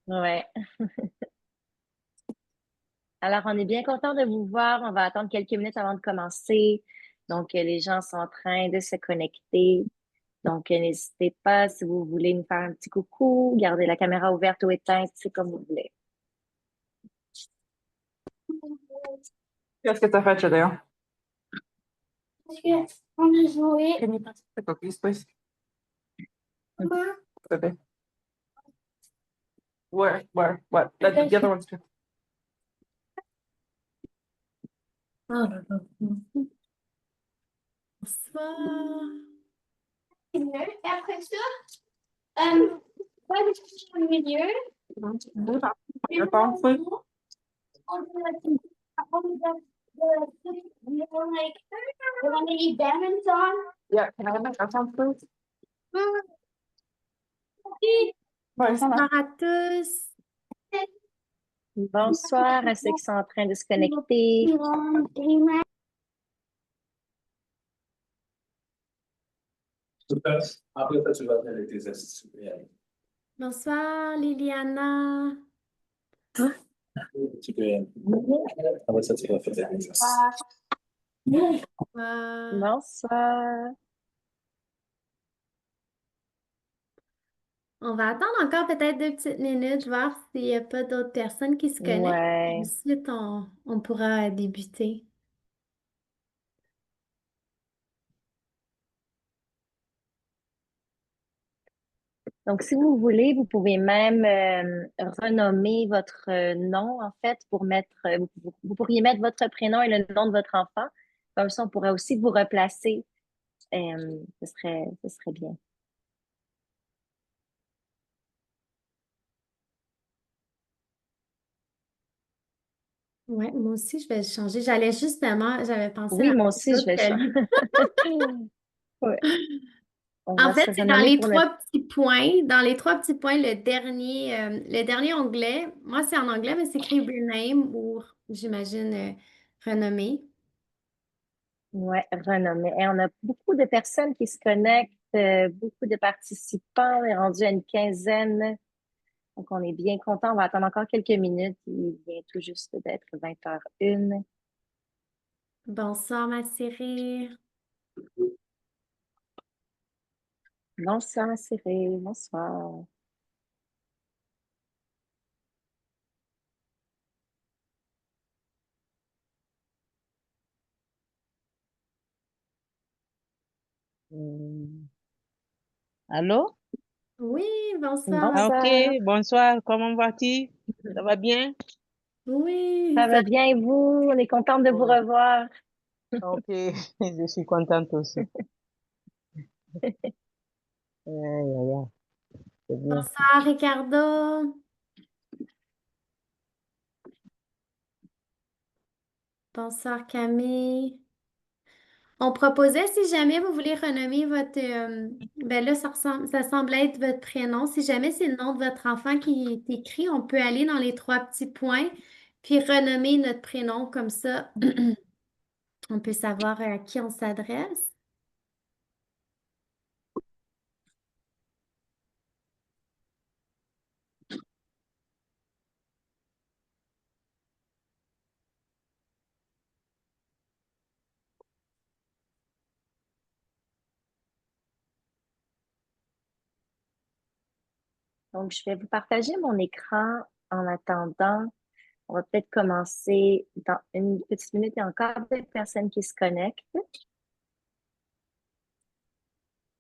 Ouais. Alors, on est bien content de vous voir. On va attendre quelques minutes avant de commencer. Donc, les gens sont en train de se connecter. Donc, n'hésitez pas si vous voulez nous faire un petit coucou, gardez la caméra ouverte ou éteinte, c'est comme vous voulez. Qu'est-ce que t'as fait, Gédéon? Parce que on a joué. Can you pass the cookies, please? Maman, Bébé. Where? What? The other ones too. Oh là là. Bonsoir. c'est mieux. Et après ça, ouais, je suis au milieu. Et Your phone, please. on like, the one that you diamonds on. Yeah, can I have my headphones, please? Ouais, ça va. Bonsoir à tous. Bonsoir à ceux qui sont en train de se connecter. Après, tu vas faire les exercices. Bonsoir Liliana. Tu peux. Après ça, tu vas faire les exercices. Bonsoir. On va attendre encore peut-être 2 petites minutes, voir s'il n'y a pas d'autres personnes qui se connectent. Ouais. Ensuite, on pourra débuter. Donc, si vous voulez, vous pouvez même renommer votre nom, en fait, pour mettre, vous pourriez mettre votre prénom et le nom de votre enfant. Comme ça, on pourrait aussi vous replacer. Ce serait bien. Ouais, moi aussi, je vais changer. J'avais pensé Oui, à moi aussi, je vais changer. Ouais. On En va fait, se c'est dans renommer les pour le... trois petits points. Dans les trois petits points, le dernier onglet, moi, c'est en anglais, mais c'est écrit rename ou, j'imagine, renommer. Ouais, renommer. Et on a beaucoup de personnes qui se connectent, beaucoup de participants. On est rendu à une quinzaine. Donc, on est bien content. On va attendre encore quelques minutes. Il vient tout juste d'être 20h01. Bonsoir, ma série. Bonsoir, Cyril. Bonsoir. Allô? Oui, bonsoir, ma Ah, ok, Bonsoir. bonsoir, comment vas-tu? Ça va bien? Oui, Ça va bien et vous? On est contente de vous Ouais. revoir. Ok, je suis contente aussi. Aïe, aïe, aïe, c'est bien. bonsoir, Ricardo. Bonsoir, Camille. On proposait, si jamais vous voulez renommer votre... ben là, ça semble être votre prénom. Si jamais c'est le nom de votre enfant qui est écrit, on peut aller dans les trois petits points, puis renommer notre prénom comme ça. On peut savoir à qui on s'adresse. Donc, je vais vous partager mon écran en attendant. On va peut-être commencer dans une petite minute. Il y a encore des personnes qui se connectent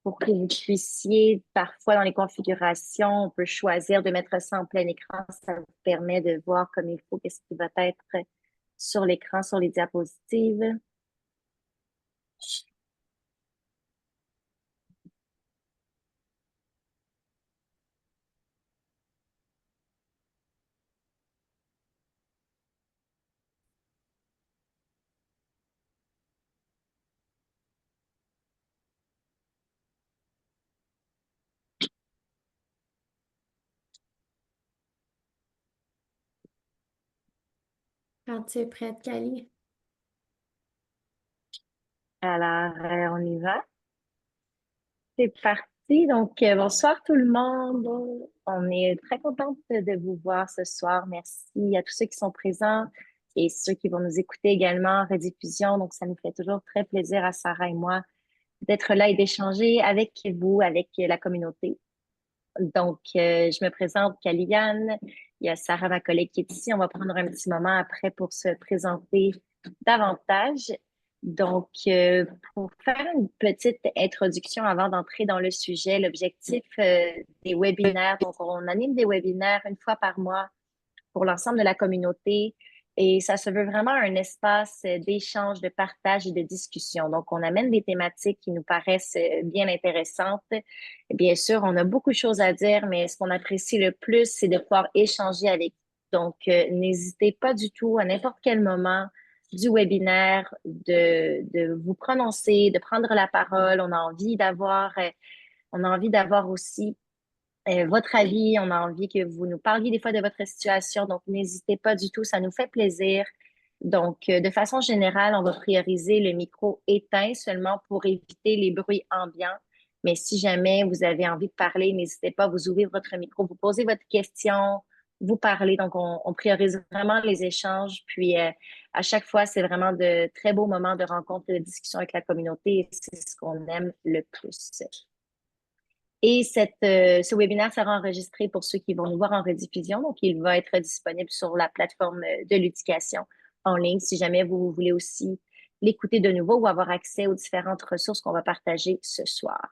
pour que vous puissiez, parfois dans les configurations, on peut choisir de mettre ça en plein écran. Ça vous permet de voir comme il faut qu'est-ce qui va être sur l'écran, sur les diapositives. Quand tu es prête, Cali. Alors, on y va. C'est parti. Donc, bonsoir tout le monde. On est très contente de vous voir ce soir. Merci à tous ceux qui sont présents et ceux qui vont nous écouter également en rediffusion. Donc, ça nous fait toujours très plaisir à Sarah et moi d'être là et d'échanger avec vous, avec la communauté. Donc, je me présente, Kaliane. Il y a Sarah, ma collègue, qui est ici. On va prendre un petit moment après pour se présenter davantage. Donc, pour faire une petite introduction avant d'entrer dans le sujet, l'objectif des webinaires, donc on anime des webinaires une fois par mois pour l'ensemble de la communauté. Et ça se veut vraiment un espace d'échange, de partage et de discussion. Donc, on amène des thématiques qui nous paraissent bien intéressantes. Et bien sûr, on a beaucoup de choses à dire, mais ce qu'on apprécie le plus, c'est de pouvoir échanger avec vous. Donc, n'hésitez pas du tout à n'importe quel moment du webinaire de vous prononcer, de prendre la parole. On a envie d'avoir aussi votre avis. On a envie que vous nous parliez des fois de votre situation. Donc, n'hésitez pas du tout, ça nous fait plaisir. Donc, de façon générale, on va prioriser le micro éteint seulement pour éviter les bruits ambiants. Mais si jamais vous avez envie de parler, n'hésitez pas à vous ouvrir votre micro, vous posez votre question, vous parlez. Donc, on priorise vraiment les échanges. Puis, à chaque fois, c'est vraiment de très beaux moments de rencontre et de discussion avec la communauté. Et c'est ce qu'on aime le plus. Et ce webinaire sera enregistré pour ceux qui vont nous voir en rediffusion. Donc, il va être disponible sur la plateforme de l'éducation en ligne si jamais vous voulez aussi l'écouter de nouveau ou avoir accès aux différentes ressources qu'on va partager ce soir.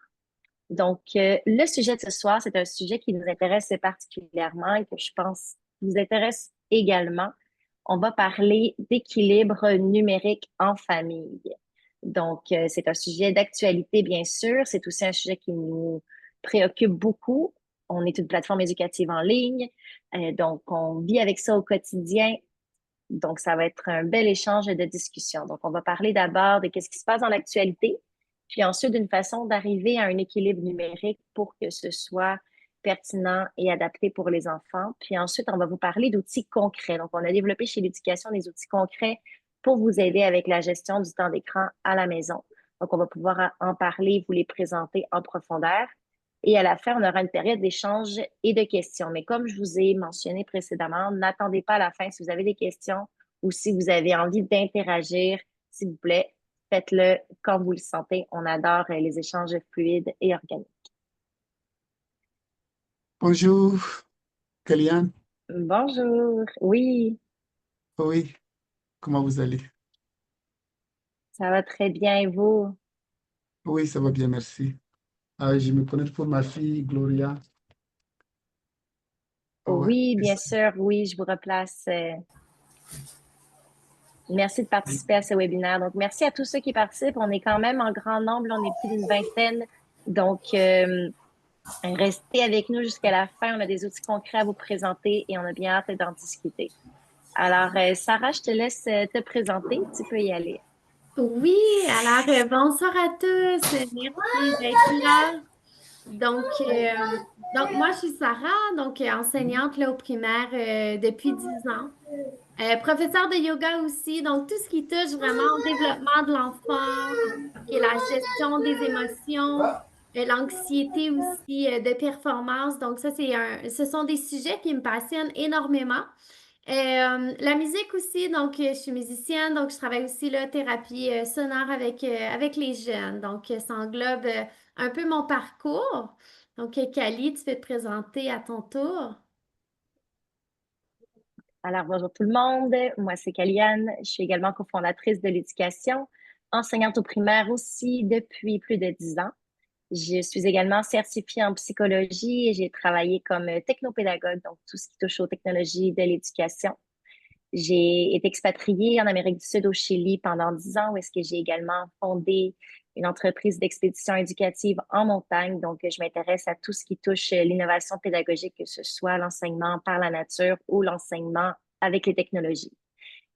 Donc, le sujet de ce soir, c'est un sujet qui nous intéresse particulièrement et que je pense vous intéresse également. On va parler d'équilibre numérique en famille. Donc, c'est un sujet d'actualité, bien sûr. C'est aussi un sujet qui nous préoccupe beaucoup. On est une plateforme éducative en ligne, donc on vit avec ça au quotidien. Donc, ça va être un bel échange de discussion. Donc, on va parler d'abord de ce qui se passe dans l'actualité, puis ensuite d'une façon d'arriver à un équilibre numérique pour que ce soit pertinent et adapté pour les enfants. Puis ensuite, on va vous parler d'outils concrets. Donc, on a développé chez l'éducation des outils concrets pour vous aider avec la gestion du temps d'écran à la maison. Donc, on va pouvoir en parler, vous les présenter en profondeur. Et à la fin, on aura une période d'échange et de questions. Mais comme je vous ai mentionné précédemment, n'attendez pas à la fin si vous avez des questions ou si vous avez envie d'interagir, s'il vous plaît, faites-le quand vous le sentez. On adore les échanges fluides et organiques. Bonjour, Kaliane. Bonjour. Oui, Oui, comment vous allez? ça va très bien et vous? Oui, ça va bien, merci. Je me connecte pour ma fille, Gloria. Ouais. Oui, bien sûr. Oui, je vous replace. Merci de participer à ce webinaire. Donc, merci à tous ceux qui participent. On est quand même en grand nombre. On est plus d'une vingtaine. Donc, restez avec nous jusqu'à la fin. On a des outils concrets à vous présenter et on a bien hâte d'en discuter. Alors, Sarah, je te laisse te présenter. Tu peux y aller. Oui, alors bonsoir à tous. Merci d'être là. Donc, moi, je suis Sarah, donc enseignante là, au primaire depuis 10 ans. Professeure de yoga aussi, donc tout ce qui touche vraiment au développement de l'enfant et la gestion des émotions, l'anxiété aussi de performance. Donc, ça, ce sont des sujets qui me passionnent énormément. La musique aussi, donc je suis musicienne, donc je travaille aussi la thérapie sonore avec les jeunes. Donc, ça englobe un peu mon parcours. Donc, Kali, tu peux te présenter à ton tour. Alors, bonjour tout le monde. Moi, c'est Kaliane. Je suis également cofondatrice de l'éducation, enseignante au primaire aussi depuis plus de 10 ans. Je suis également certifiée en psychologie et j'ai travaillé comme technopédagogue, donc tout ce qui touche aux technologies de l'éducation. J'ai été expatriée en Amérique du Sud, au Chili, pendant 10 ans, où est-ce que j'ai également fondé une entreprise d'expédition éducative en montagne. Donc, je m'intéresse à tout ce qui touche l'innovation pédagogique, que ce soit l'enseignement par la nature ou l'enseignement avec les technologies.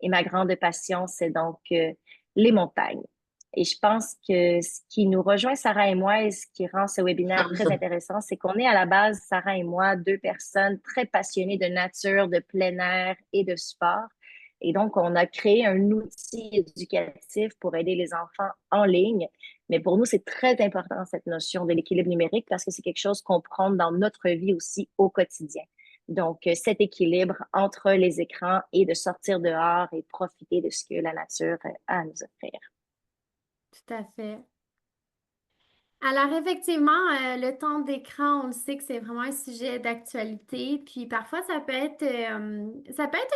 Et ma grande passion, c'est donc les montagnes. Et je pense que ce qui nous rejoint, Sarah et moi, et ce qui rend ce webinaire très intéressant, c'est qu'on est à la base, Sarah et moi, deux personnes très passionnées de nature, de plein air et de sport. Et donc, on a créé un outil éducatif pour aider les enfants en ligne. Mais pour nous, c'est très important, cette notion de l'équilibre numérique, parce que c'est quelque chose qu'on prend dans notre vie aussi au quotidien. Donc, cet équilibre entre les écrans et de sortir dehors et profiter de ce que la nature a à nous offrir. Tout à fait. Alors, effectivement, le temps d'écran, on le sait que c'est vraiment un sujet d'actualité. Puis parfois, ça peut être un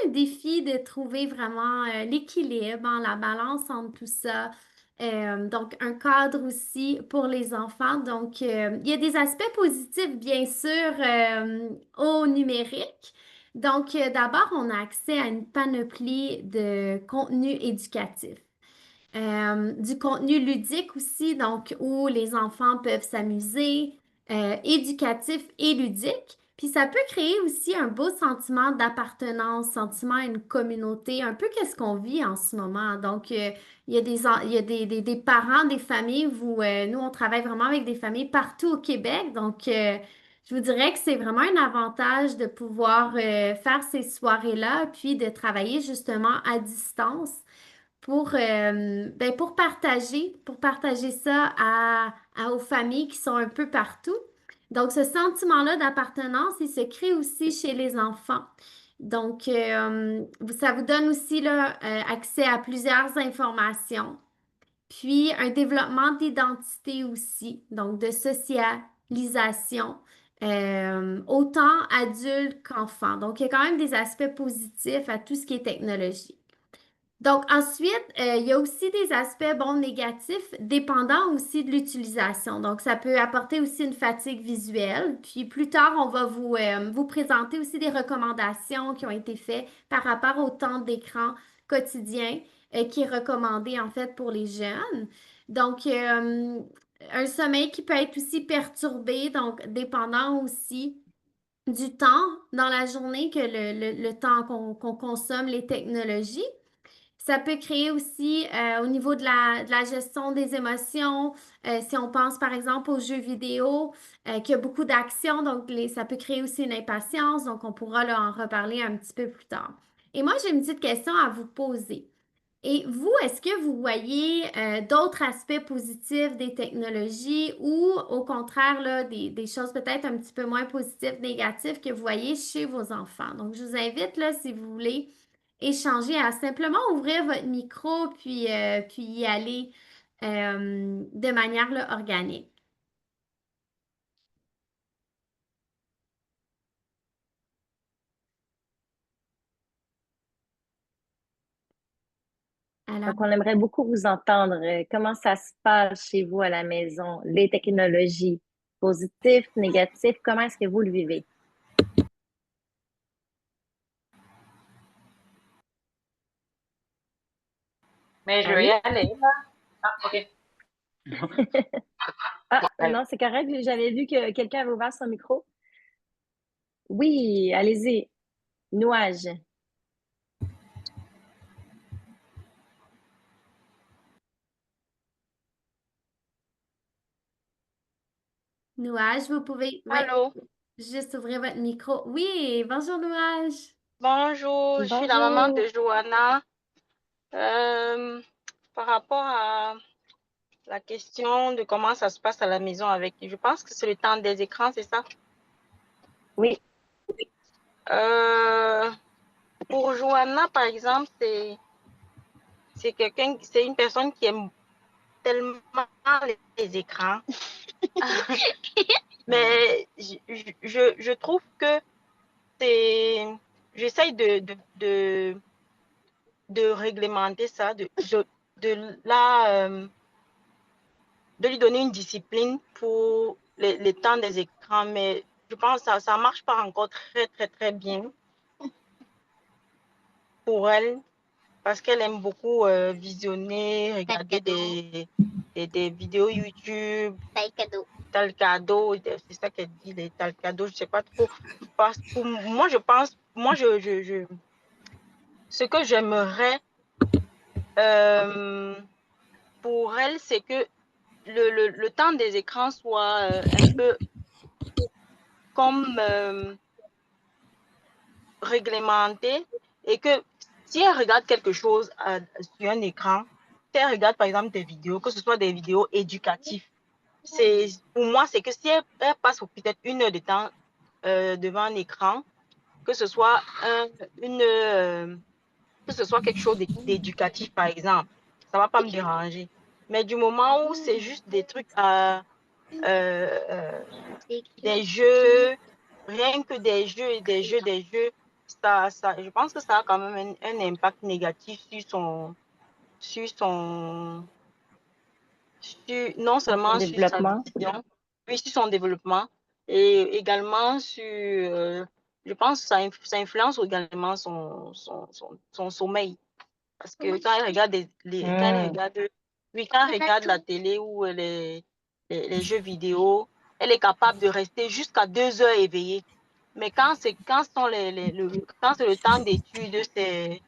défi de trouver vraiment l'équilibre, hein, la balance entre tout ça. Donc, un cadre aussi pour les enfants. Donc, il y a des aspects positifs, bien sûr, au numérique. Donc, d'abord, on a accès à une panoplie de contenus éducatifs. Du contenu ludique aussi, donc où les enfants peuvent s'amuser, éducatif et ludique. Puis ça peut créer aussi un beau sentiment d'appartenance, sentiment à une communauté, un peu qu'est-ce qu'on vit en ce moment. Donc, il y a il y a des parents, des familles où nous, on travaille vraiment avec des familles partout au Québec. Donc, je vous dirais que c'est vraiment un avantage de pouvoir faire ces soirées-là, puis de travailler justement à distance pour partager ça aux familles qui sont un peu partout. Donc, ce sentiment-là d'appartenance, il se crée aussi chez les enfants. Donc, ça vous donne aussi là, accès à plusieurs informations, puis un développement d'identité aussi, donc de socialisation, autant adultes qu'enfants. Donc, il y a quand même des aspects positifs à tout ce qui est technologie. Donc, ensuite, il y a aussi des aspects, bon, négatifs, dépendant aussi de l'utilisation. Donc, ça peut apporter aussi une fatigue visuelle. Puis, plus tard, on va vous présenter aussi des recommandations qui ont été faites par rapport au temps d'écran quotidien qui est recommandé, en fait, pour les jeunes. Donc, un sommeil qui peut être aussi perturbé, donc dépendant aussi du temps dans la journée que le temps qu'on consomme les technologies. Ça peut créer aussi au niveau de la gestion des émotions, si on pense par exemple aux jeux vidéo, qu'il y a beaucoup d'action, donc ça peut créer aussi une impatience, donc on pourra là, en reparler un petit peu plus tard. Et moi, j'ai une petite question à vous poser. Et vous, est-ce que vous voyez d'autres aspects positifs des technologies ou au contraire là, des choses peut-être un petit peu moins positives, négatives que vous voyez chez vos enfants? Donc, je vous invite là, si vous voulez échanger, à simplement ouvrir votre micro puis y aller de manière là, organique. Alors, Donc, on aimerait beaucoup vous entendre. Comment ça se passe chez vous à la maison? Les technologies, positifs, négatifs, comment est-ce que vous le vivez? Mais je vais y aller. Ah, OK. Ah, non, c'est correct. J'avais vu que quelqu'un avait ouvert son micro. Oui, allez-y. Nuage. Nuage, vous pouvez Allô, juste ouvrir votre micro. Oui, bonjour Nuage. bonjour, je suis la maman de Bonjour. Johanna. Par rapport à la question de comment ça se passe à la maison avec, je pense que c'est le temps des écrans, c'est ça? Oui. Pour Johanna, par exemple, c'est une personne qui aime tellement les écrans. Mais je trouve que j'essaye de réglementer ça, de lui donner une discipline pour les temps des écrans, mais je pense que ça ne marche pas encore très, très, très bien pour elle, parce qu'elle aime beaucoup visionner, regarder des vidéos YouTube. Tel cadeau, c'est ça qu'elle dit, les tel cadeau, je ne sais pas trop. Moi, je pense, ce que j'aimerais pour elle, c'est que le temps des écrans soit un peu comme réglementé et que si elle regarde quelque chose sur un écran, elle regarde par exemple des vidéos, que ce soit des vidéos éducatives, pour moi, c'est que si elle passe peut-être 1 heure de temps devant un écran, que ce soit que ce soit quelque chose d'éducatif, par exemple, ça ne va pas me déranger. Mais du moment où c'est juste des trucs, des jeux, rien que des jeux et des jeux, je pense que ça a quand même un impact négatif non seulement sur sa Développement. vision, puis sur son développement, et également je pense que ça influence également son sommeil. Parce que quand elle regarde, quand elle regarde la télé ou les jeux vidéo, elle est capable de rester jusqu'à 2 heures éveillée. Mais quand c'est le temps d'étude, c'est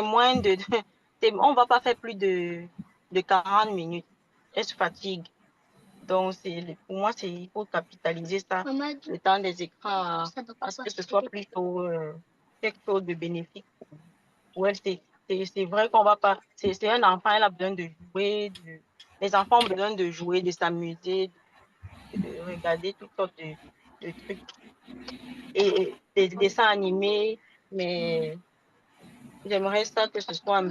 moins on va pas faire plus de 40 minutes. Elle se fatigue. Donc, pour moi, il faut capitaliser ça, le temps des écrans, parce que ce soit plutôt quelque chose de bénéfique pour elle. C'est vrai qu'on va pas. C'est un enfant, elle a besoin de jouer. Les enfants ont besoin de jouer, de s'amuser, de regarder toutes sortes de trucs et des dessins animés. Mais j'aimerais ça que ce soit un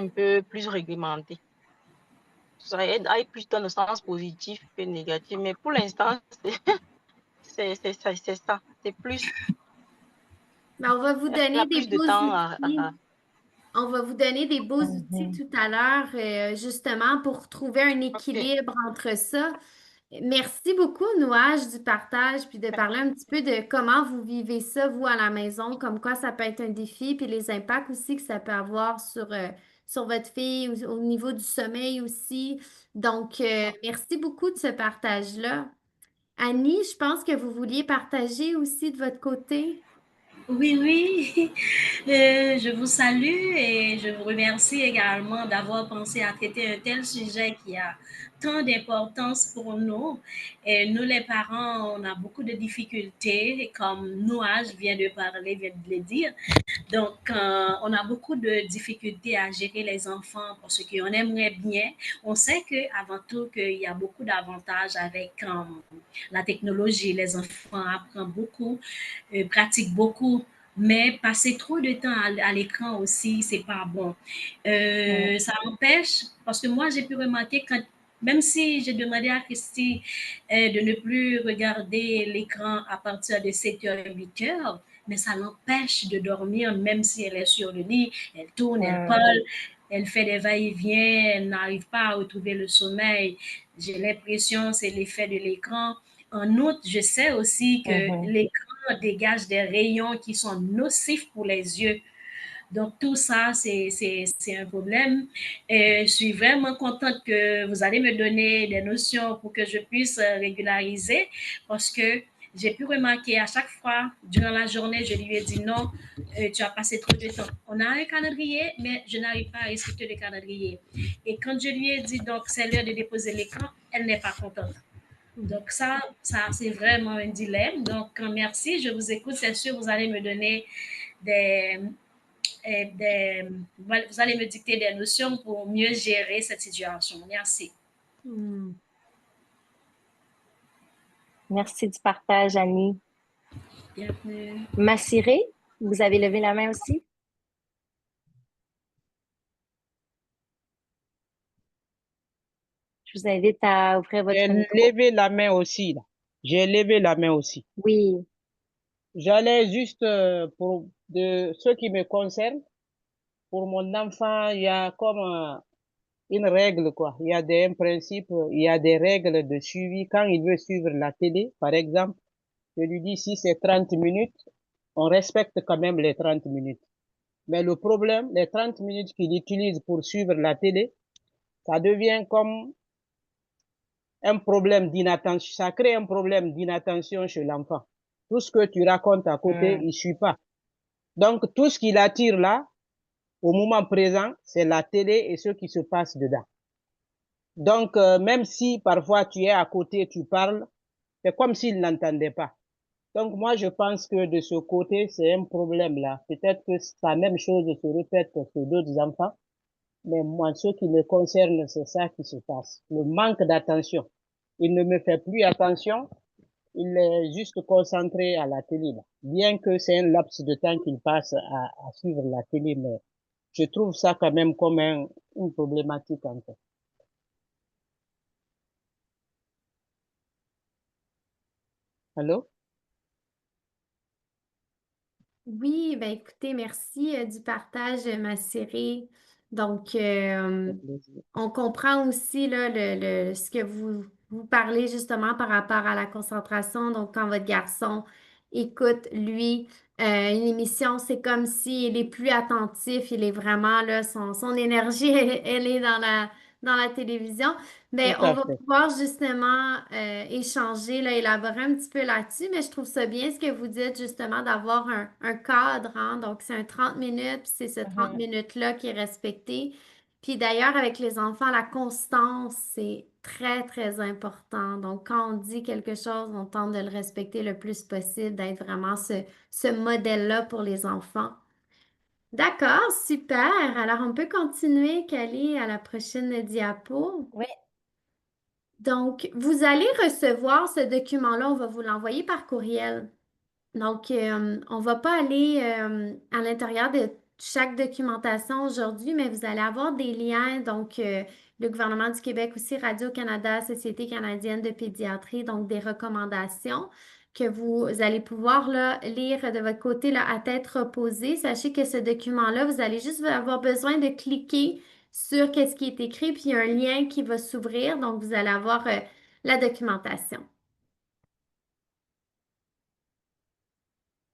peu plus réglementé. Ça aille plus dans le sens positif que négatif. Mais pour l'instant, c'est ça. C'est plus. Ben, on va vous donner des Plus de beaux temps outils. On va vous donner des beaux outils tout à l'heure, justement, pour trouver un équilibre entre ça. Merci beaucoup, Nouage, du partage, puis de parler un petit peu de comment vous vivez ça, vous, à la maison, comme quoi ça peut être un défi, puis les impacts aussi que ça peut avoir sur votre fille, au niveau du sommeil aussi. Donc, merci beaucoup de ce partage-là. Annie, je pense que vous vouliez partager aussi de votre côté. Oui, oui, je vous salue et je vous remercie également d'avoir pensé à traiter un tel sujet qui a tant d'importance pour nous. Et nous, les parents, on a beaucoup de difficultés, comme Noah vient de parler, vient de le dire. Donc, on a beaucoup de difficultés à gérer les enfants parce qu'on aimerait bien. On sait qu'avant tout, qu'il y a beaucoup d'avantages avec la technologie. Les enfants apprennent beaucoup, pratiquent beaucoup. Mais passer trop de temps à l'écran aussi, c'est pas bon. Ça empêche, parce que moi, j'ai pu remarquer même si j'ai demandé à Christy de ne plus regarder l'écran à partir de 7h, 8h, mais ça l'empêche de dormir, même si elle est sur le lit, elle tourne, elle parle, elle fait des va-et-vient, elle n'arrive pas à retrouver le sommeil. J'ai l'impression que c'est l'effet de l'écran. En outre, je sais aussi que l'écran dégage des rayons qui sont nocifs pour les yeux. Donc, tout ça, c'est un problème. Et je suis vraiment contente que vous allez me donner des notions pour que je puisse régulariser parce que j'ai pu remarquer à chaque fois, durant la journée, je lui ai dit non, tu as passé trop de temps. On a un calendrier, mais je n'arrive pas à respecter le calendrier. Et quand je lui ai dit, donc, c'est l'heure de déposer l'écran, elle n'est pas contente. Donc, ça c'est vraiment un dilemme. Donc, merci, je vous écoute. C'est sûr, vous allez me donner vous allez me dicter des notions pour mieux gérer cette situation. Merci. Merci du partage, Annie. Bienvenue. Massiré, vous avez levé la main aussi? Je vous invite à ouvrir votre J'ai micro. levé la main aussi, là. J'ai levé la main aussi. Oui. J'allais juste, pour de ce qui me concerne, pour mon enfant, il y a comme une règle, quoi. Il y a un principe, il y a des règles de suivi. Quand il veut suivre la télé, par exemple, je lui dis si c'est 30 minutes, on respecte quand même les 30 minutes. Mais le problème, les 30 minutes qu'il utilise pour suivre la télé, ça devient comme un problème d'inattention, ça crée un problème d'inattention chez l'enfant. Tout ce que tu racontes à côté, il suit pas. Donc, tout ce qui l'attire là, au moment présent, c'est la télé et ce qui se passe dedans. Donc, même si parfois tu es à côté, tu parles, c'est comme s'il n'entendait pas. Donc, moi, je pense que de ce côté, c'est un problème là. Peut-être que la même chose se répète sur d'autres enfants. Mais moi, ce qui me concerne, c'est ça qui se passe. Le manque d'attention. Il ne me fait plus attention. Il est juste concentré à la télé, là. Bien que c'est un laps de temps qu'il passe à suivre la télé, mais je trouve ça quand même comme une problématique, en fait. Allô? Oui, ben écoutez, merci du partage, ma chérie. Donc, on comprend aussi là, ce que vous parlez justement par rapport à la concentration. Donc, quand votre garçon écoute, lui, une émission, c'est comme s'il est plus attentif, il est vraiment là, son énergie, elle est dans la télévision. Tout Mais on à va fait. pouvoir justement échanger, là, élaborer un petit peu là-dessus, mais je trouve ça bien ce que vous dites justement d'avoir un cadre, hein. Donc, c'est un 30 minutes, puis c'est ce 30 minutes-là qui est respecté. Puis d'ailleurs, avec les enfants, la constance, c'est très, très important. Donc, quand on dit quelque chose, on tente de le respecter le plus possible, d'être vraiment ce modèle-là pour les enfants. D'accord, super. Alors, on peut continuer, Kelly, à la prochaine diapo. Oui. Donc, vous allez recevoir ce document-là, on va vous l'envoyer par courriel. Donc, on ne va pas aller à l'intérieur de chaque documentation aujourd'hui, mais vous allez avoir des liens. Donc, le gouvernement du Québec aussi, Radio-Canada, Société canadienne de pédiatrie, donc des recommandations que vous allez pouvoir là, lire de votre côté là, à tête reposée. Sachez que ce document-là, vous allez juste avoir besoin de cliquer sur qu'est-ce qui est écrit, puis il y a un lien qui va s'ouvrir. Donc, vous allez avoir la documentation.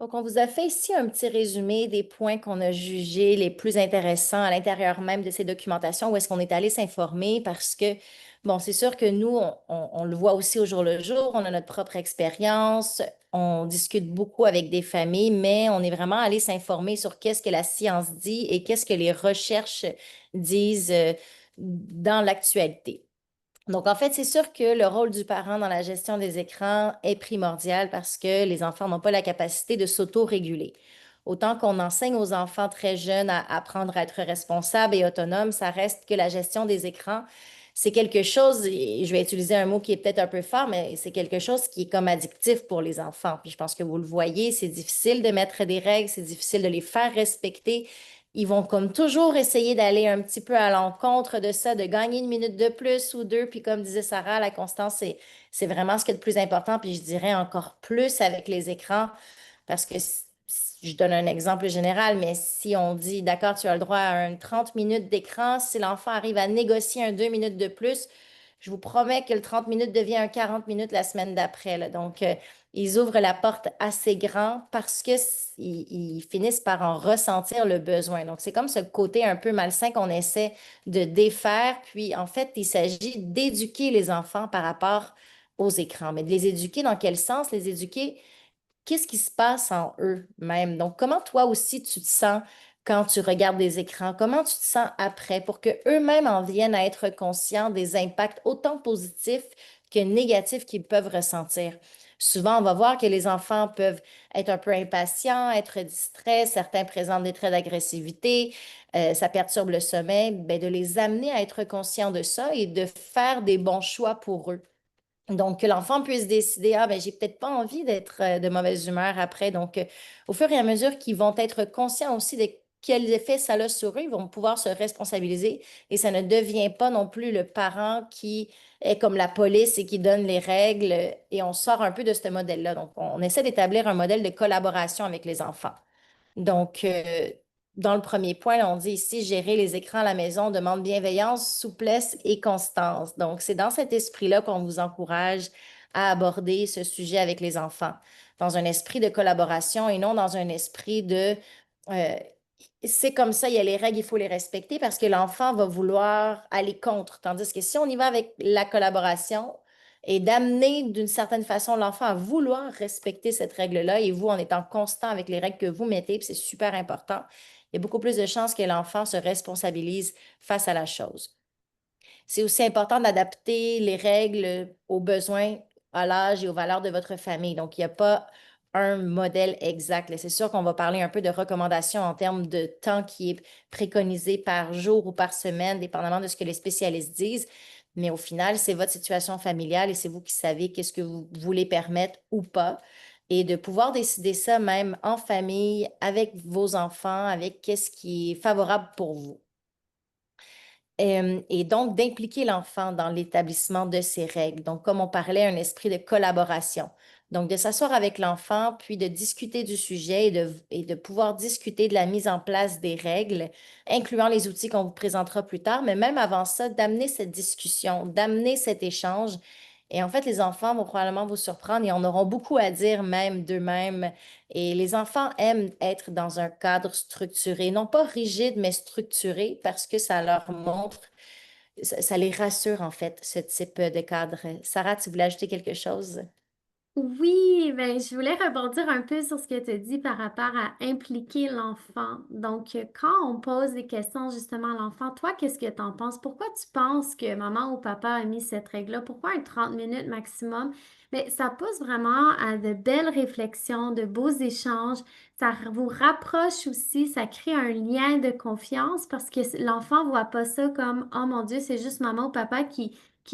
Donc, on vous a fait ici un petit résumé des points qu'on a jugés les plus intéressants à l'intérieur même de ces documentations, où est-ce qu'on est allé s'informer parce que, bon, c'est sûr que nous, on le voit aussi au jour le jour, on a notre propre expérience, on discute beaucoup avec des familles, mais on est vraiment allé s'informer sur qu'est-ce que la science dit et qu'est-ce que les recherches disent dans l'actualité. Donc, en fait, c'est sûr que le rôle du parent dans la gestion des écrans est primordial parce que les enfants n'ont pas la capacité de s'auto-réguler. Autant qu'on enseigne aux enfants très jeunes à apprendre à être responsables et autonomes, ça reste que la gestion des écrans, c'est quelque chose, et je vais utiliser un mot qui est peut-être un peu fort, mais c'est quelque chose qui est comme addictif pour les enfants. Puis je pense que vous le voyez, c'est difficile de mettre des règles, c'est difficile de les faire respecter. Ils vont comme toujours essayer d'aller un petit peu à l'encontre de ça, de gagner une minute de plus ou deux. Puis comme disait Sarah, la constance, c'est vraiment ce qui est le plus important. Puis je dirais encore plus avec les écrans, parce que je donne un exemple général, mais si on dit, d'accord, tu as le droit à un 30 minutes d'écran, si l'enfant arrive à négocier un 2 minutes de plus, je vous promets que le 30 minutes devient un 40 minutes la semaine d'après, là. Donc, ils ouvrent la porte assez grand parce que ils finissent par en ressentir le besoin. Donc, c'est comme ce côté un peu malsain qu'on essaie de défaire. Puis, en fait, il s'agit d'éduquer les enfants par rapport aux écrans. Mais de les éduquer dans quel sens? Les éduquer, qu'est-ce qui se passe en eux-mêmes? Donc, comment toi aussi tu te sens quand tu regardes des écrans? Comment tu te sens après pour qu'eux-mêmes en viennent à être conscients des impacts autant positifs que négatifs qu'ils peuvent ressentir? Souvent, on va voir que les enfants peuvent être un peu impatients, être distraits, certains présentent des traits d'agressivité, ça perturbe le sommeil. Ben, de les amener à être conscients de ça et de faire des bons choix pour eux. Donc, que l'enfant puisse décider, ah, ben, j'ai peut-être pas envie d'être de mauvaise humeur après. Donc, au fur et à mesure qu'ils vont être conscients aussi de quels effets ça a sur eux, ils vont pouvoir se responsabiliser et ça ne devient pas non plus le parent qui est comme la police et qui donne les règles et on sort un peu de ce modèle-là. Donc, on essaie d'établir un modèle de collaboration avec les enfants. Donc, dans le premier point, on dit ici, gérer les écrans à la maison demande bienveillance, souplesse et constance. Donc, c'est dans cet esprit-là qu'on vous encourage à aborder ce sujet avec les enfants, dans un esprit de collaboration et non dans un esprit de euh, c'est comme ça, il y a les règles, il faut les respecter parce que l'enfant va vouloir aller contre. Tandis que si on y va avec la collaboration et d'amener d'une certaine façon l'enfant à vouloir respecter cette règle-là et vous en étant constant avec les règles que vous mettez, puis c'est super important, il y a beaucoup plus de chances que l'enfant se responsabilise face à la chose. C'est aussi important d'adapter les règles aux besoins, à l'âge et aux valeurs de votre famille. Donc, il n'y a pas un modèle exact. C'est sûr qu'on va parler un peu de recommandations en termes de temps qui est préconisé par jour ou par semaine, dépendamment de ce que les spécialistes disent. Mais au final, c'est votre situation familiale et c'est vous qui savez qu'est-ce que vous voulez permettre ou pas. Et de pouvoir décider ça même en famille, avec vos enfants, avec qu'est-ce qui est favorable pour vous. Et donc, d'impliquer l'enfant dans l'établissement de ces règles. Donc, comme on parlait, un esprit de collaboration. Donc, de s'asseoir avec l'enfant, puis de discuter du sujet et de pouvoir discuter de la mise en place des règles, incluant les outils qu'on vous présentera plus tard, mais même avant ça, d'amener cette discussion, d'amener cet échange. Et en fait, les enfants vont probablement vous surprendre et en auront beaucoup à dire même d'eux-mêmes. Et les enfants aiment être dans un cadre structuré, non pas rigide, mais structuré parce que ça leur montre, ça les rassure en fait, ce type de cadre. Sarah, tu voulais ajouter quelque chose? Oui, ben, je voulais rebondir un peu sur ce que tu as dit par rapport à impliquer l'enfant. Donc, quand on pose des questions justement à l'enfant, toi, qu'est-ce que tu en penses? Pourquoi tu penses que maman ou papa a mis cette règle-là? Pourquoi un 30 minutes maximum? Mais ça pousse vraiment à de belles réflexions, de beaux échanges. Ça vous rapproche aussi, ça crée un lien de confiance parce que l'enfant voit pas ça comme, oh mon Dieu, c'est juste maman ou papa qui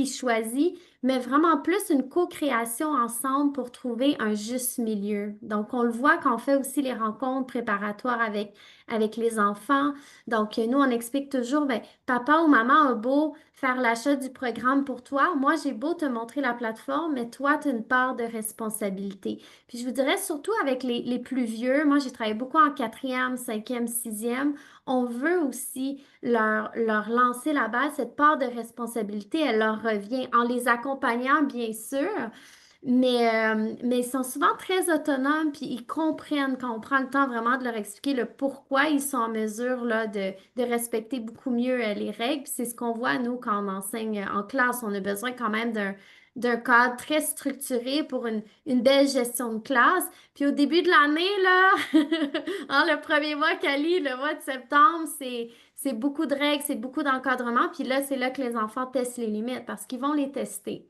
choisit, mais vraiment plus une co-création ensemble pour trouver un juste milieu. Donc, on le voit quand on fait aussi les rencontres préparatoires avec les enfants. Donc, nous, on explique toujours, ben, papa ou maman a beau faire l'achat du programme pour toi, moi, j'ai beau te montrer la plateforme, mais toi, tu as une part de responsabilité. Puis, je vous dirais surtout avec les plus vieux, moi, j'ai travaillé beaucoup en quatrième, cinquième, sixième. On veut aussi leur lancer la base, cette part de responsabilité, elle leur revient en les accompagnant, bien sûr, mais ils sont souvent très autonomes, puis ils comprennent quand on prend le temps vraiment de leur expliquer le pourquoi ils sont en mesure là, de respecter beaucoup mieux les règles. Puis c'est ce qu'on voit, nous, quand on enseigne en classe. On a besoin quand même d'un cadre très structuré pour une belle gestion de classe. Puis au début de l'année, là, le premier mois, Cali, le mois de septembre, c'est beaucoup de règles, c'est beaucoup d'encadrement. Puis là, c'est là que les enfants testent les limites parce qu'ils vont les tester.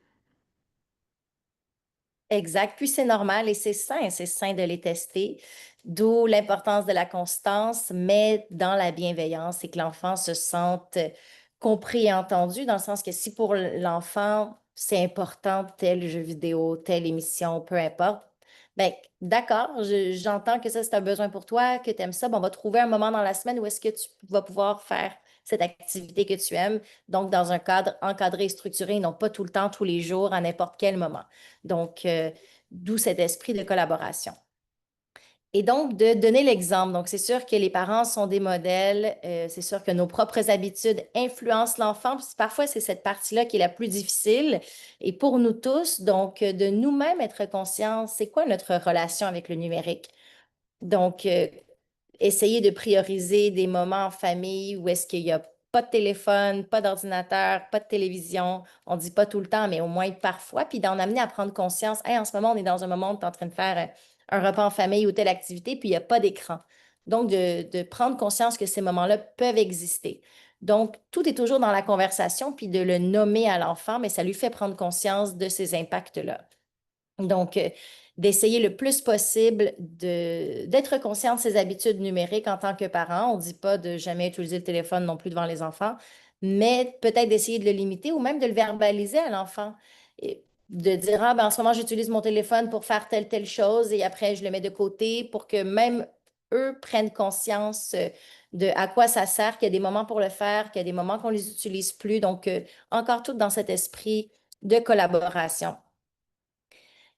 Exact. Puis c'est normal et c'est sain de les tester. D'où l'importance de la constance, mais dans la bienveillance et que l'enfant se sente compris et entendu, dans le sens que si pour l'enfant, c'est important tel jeu vidéo, telle émission, peu importe, ben d'accord, j'entends que ça, c'est un besoin pour toi, que tu aimes ça, ben, on va trouver un moment dans la semaine où est-ce que tu vas pouvoir faire cette activité que tu aimes, donc dans un cadre encadré et structuré, non pas tout le temps, tous les jours, à n'importe quel moment. Donc, d'où cet esprit de collaboration. Et donc, de donner l'exemple. Donc, c'est sûr que les parents sont des modèles. C'est sûr que nos propres habitudes influencent l'enfant. Puis parfois, c'est cette partie-là qui est la plus difficile. Et pour nous tous, donc, de nous-mêmes être conscients, c'est quoi notre relation avec le numérique? Donc, essayer de prioriser des moments en famille où est-ce qu'il n'y a pas de téléphone, pas d'ordinateur, pas de télévision. On ne dit pas tout le temps, mais au moins parfois. Puis d'en amener à prendre conscience. Hey, en ce moment, on est dans un moment où tu es en train de faire un repas en famille ou telle activité, puis il n'y a pas d'écran. Donc, de prendre conscience que ces moments-là peuvent exister. Donc, tout est toujours dans la conversation, puis de le nommer à l'enfant, mais ça lui fait prendre conscience de ces impacts-là. Donc, d'essayer le plus possible d'être conscient de ses habitudes numériques en tant que parent. On ne dit pas de jamais utiliser le téléphone non plus devant les enfants, mais peut-être d'essayer de le limiter ou même de le verbaliser à l'enfant. Et de dire, ah, ben, en ce moment, j'utilise mon téléphone pour faire telle chose et après, je le mets de côté pour que même eux prennent conscience de à quoi ça sert, qu'il y a des moments pour le faire, qu'il y a des moments qu'on ne les utilise plus. Donc, encore tout dans cet esprit de collaboration.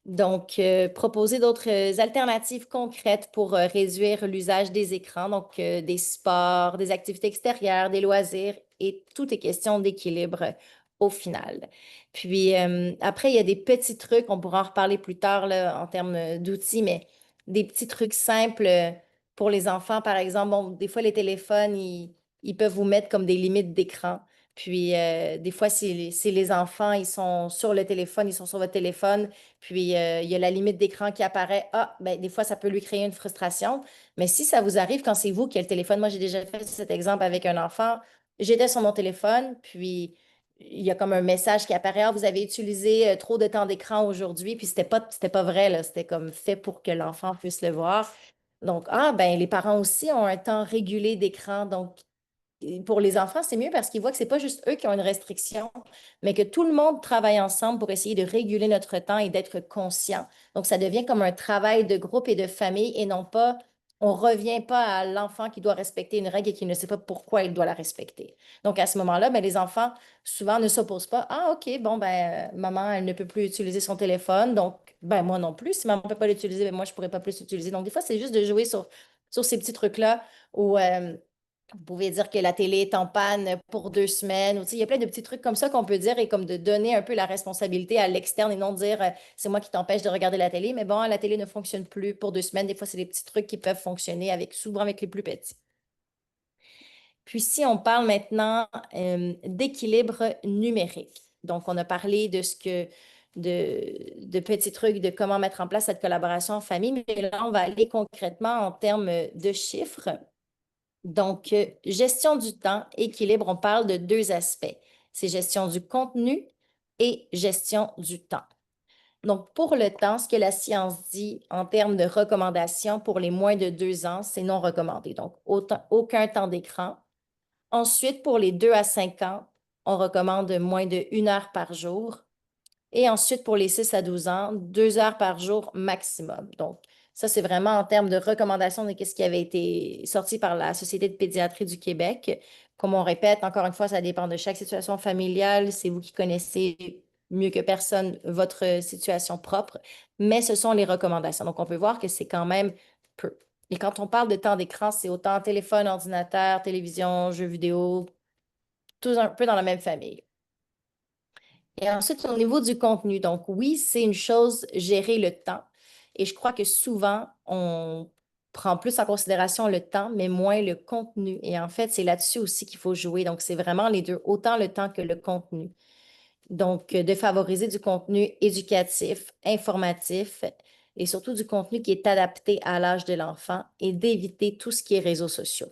Donc, proposer d'autres alternatives concrètes pour réduire l'usage des écrans, donc des sports, des activités extérieures, des loisirs, et tout est question d'équilibre au final. Puis après, il y a des petits trucs, on pourra en reparler plus tard là, en termes d'outils, mais des petits trucs simples pour les enfants, par exemple. Bon, des fois, les téléphones, ils peuvent vous mettre comme des limites d'écran. Puis, des fois, si les enfants, ils sont sur le téléphone, ils sont sur votre téléphone, puis il y a la limite d'écran qui apparaît. Ah, ben, des fois, ça peut lui créer une frustration. Mais si ça vous arrive quand c'est vous qui avez le téléphone, moi, j'ai déjà fait cet exemple avec un enfant. J'étais sur mon téléphone, puis il y a comme un message qui apparaît, ah, vous avez utilisé trop de temps d'écran aujourd'hui, puis c'était pas vrai, là, c'était comme fait pour que l'enfant puisse le voir. Donc, ah, ben, les parents aussi ont un temps régulé d'écran. Donc, pour les enfants, c'est mieux parce qu'ils voient que c'est pas juste eux qui ont une restriction, mais que tout le monde travaille ensemble pour essayer de réguler notre temps et d'être conscient. Donc, ça devient comme un travail de groupe et de famille et non pas, on revient pas à l'enfant qui doit respecter une règle et qui ne sait pas pourquoi il doit la respecter. Donc, à ce moment-là, ben, les enfants, souvent, ne s'opposent pas. Ah, OK, bon, ben, maman, elle ne peut plus utiliser son téléphone, donc, ben, moi non plus. Si maman ne peut pas l'utiliser, ben, moi, je ne pourrais pas plus l'utiliser. Donc, des fois, c'est juste de jouer sur ces petits trucs-là où vous pouvez dire que la télé est en panne pour 2 semaines. Ou, tu sais, il y a plein de petits trucs comme ça qu'on peut dire et comme de donner un peu la responsabilité à l'externe et non dire c'est moi qui t'empêche de regarder la télé. Mais bon, la télé ne fonctionne plus pour 2 semaines. Des fois, c'est des petits trucs qui peuvent fonctionner souvent avec les plus petits. Puis si on parle maintenant d'équilibre numérique, donc on a parlé de petits trucs, de comment mettre en place cette collaboration en famille, mais là, on va aller concrètement en termes de chiffres. Donc, gestion du temps, équilibre, on parle de 2 aspects. C'est gestion du contenu et gestion du temps. Donc, pour le temps, ce que la science dit en termes de recommandations pour les moins de 2 ans, c'est non recommandé. Donc, aucun temps d'écran. Ensuite, pour les 2 à 5 ans, on recommande moins de 1 heure par jour. Et ensuite, pour les 6 à 12 ans, 2 heures par jour maximum. Donc, ça, c'est vraiment en termes de recommandations de ce qui avait été sorti par la Société de pédiatrie du Québec. Comme on répète, encore une fois, ça dépend de chaque situation familiale. C'est vous qui connaissez mieux que personne votre situation propre, mais ce sont les recommandations. Donc, on peut voir que c'est quand même peu. Et quand on parle de temps d'écran, c'est autant téléphone, ordinateur, télévision, jeux vidéo, tout un peu dans la même famille. Et ensuite, au niveau du contenu, donc oui, c'est une chose, gérer le temps. Et je crois que souvent, on prend plus en considération le temps, mais moins le contenu. Et en fait, c'est là-dessus aussi qu'il faut jouer. Donc, c'est vraiment les deux, autant le temps que le contenu. Donc, de favoriser du contenu éducatif, informatif et surtout du contenu qui est adapté à l'âge de l'enfant et d'éviter tout ce qui est réseaux sociaux.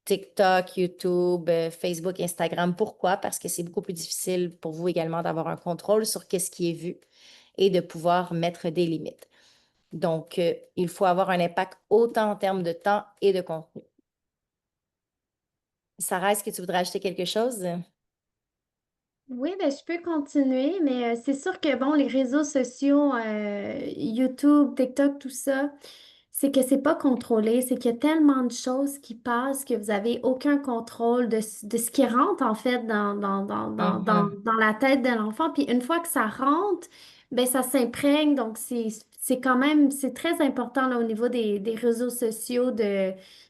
TikTok, YouTube, Facebook, Instagram. Pourquoi? Parce que c'est beaucoup plus difficile pour vous également d'avoir un contrôle sur qu'est-ce qui est vu et de pouvoir mettre des limites. Donc, il faut avoir un impact autant en termes de temps et de contenu. Sarah, est-ce que tu voudrais ajouter quelque chose? Oui, ben, je peux continuer, mais c'est sûr que, bon, les réseaux sociaux, YouTube, TikTok, tout ça, c'est que c'est pas contrôlé, c'est qu'il y a tellement de choses qui passent que vous avez aucun contrôle de ce qui rentre, en fait, dans la tête de l'enfant. Puis une fois que ça rentre, ben, ça s'imprègne. Donc, c'est quand même, c'est très important, là, au niveau des réseaux sociaux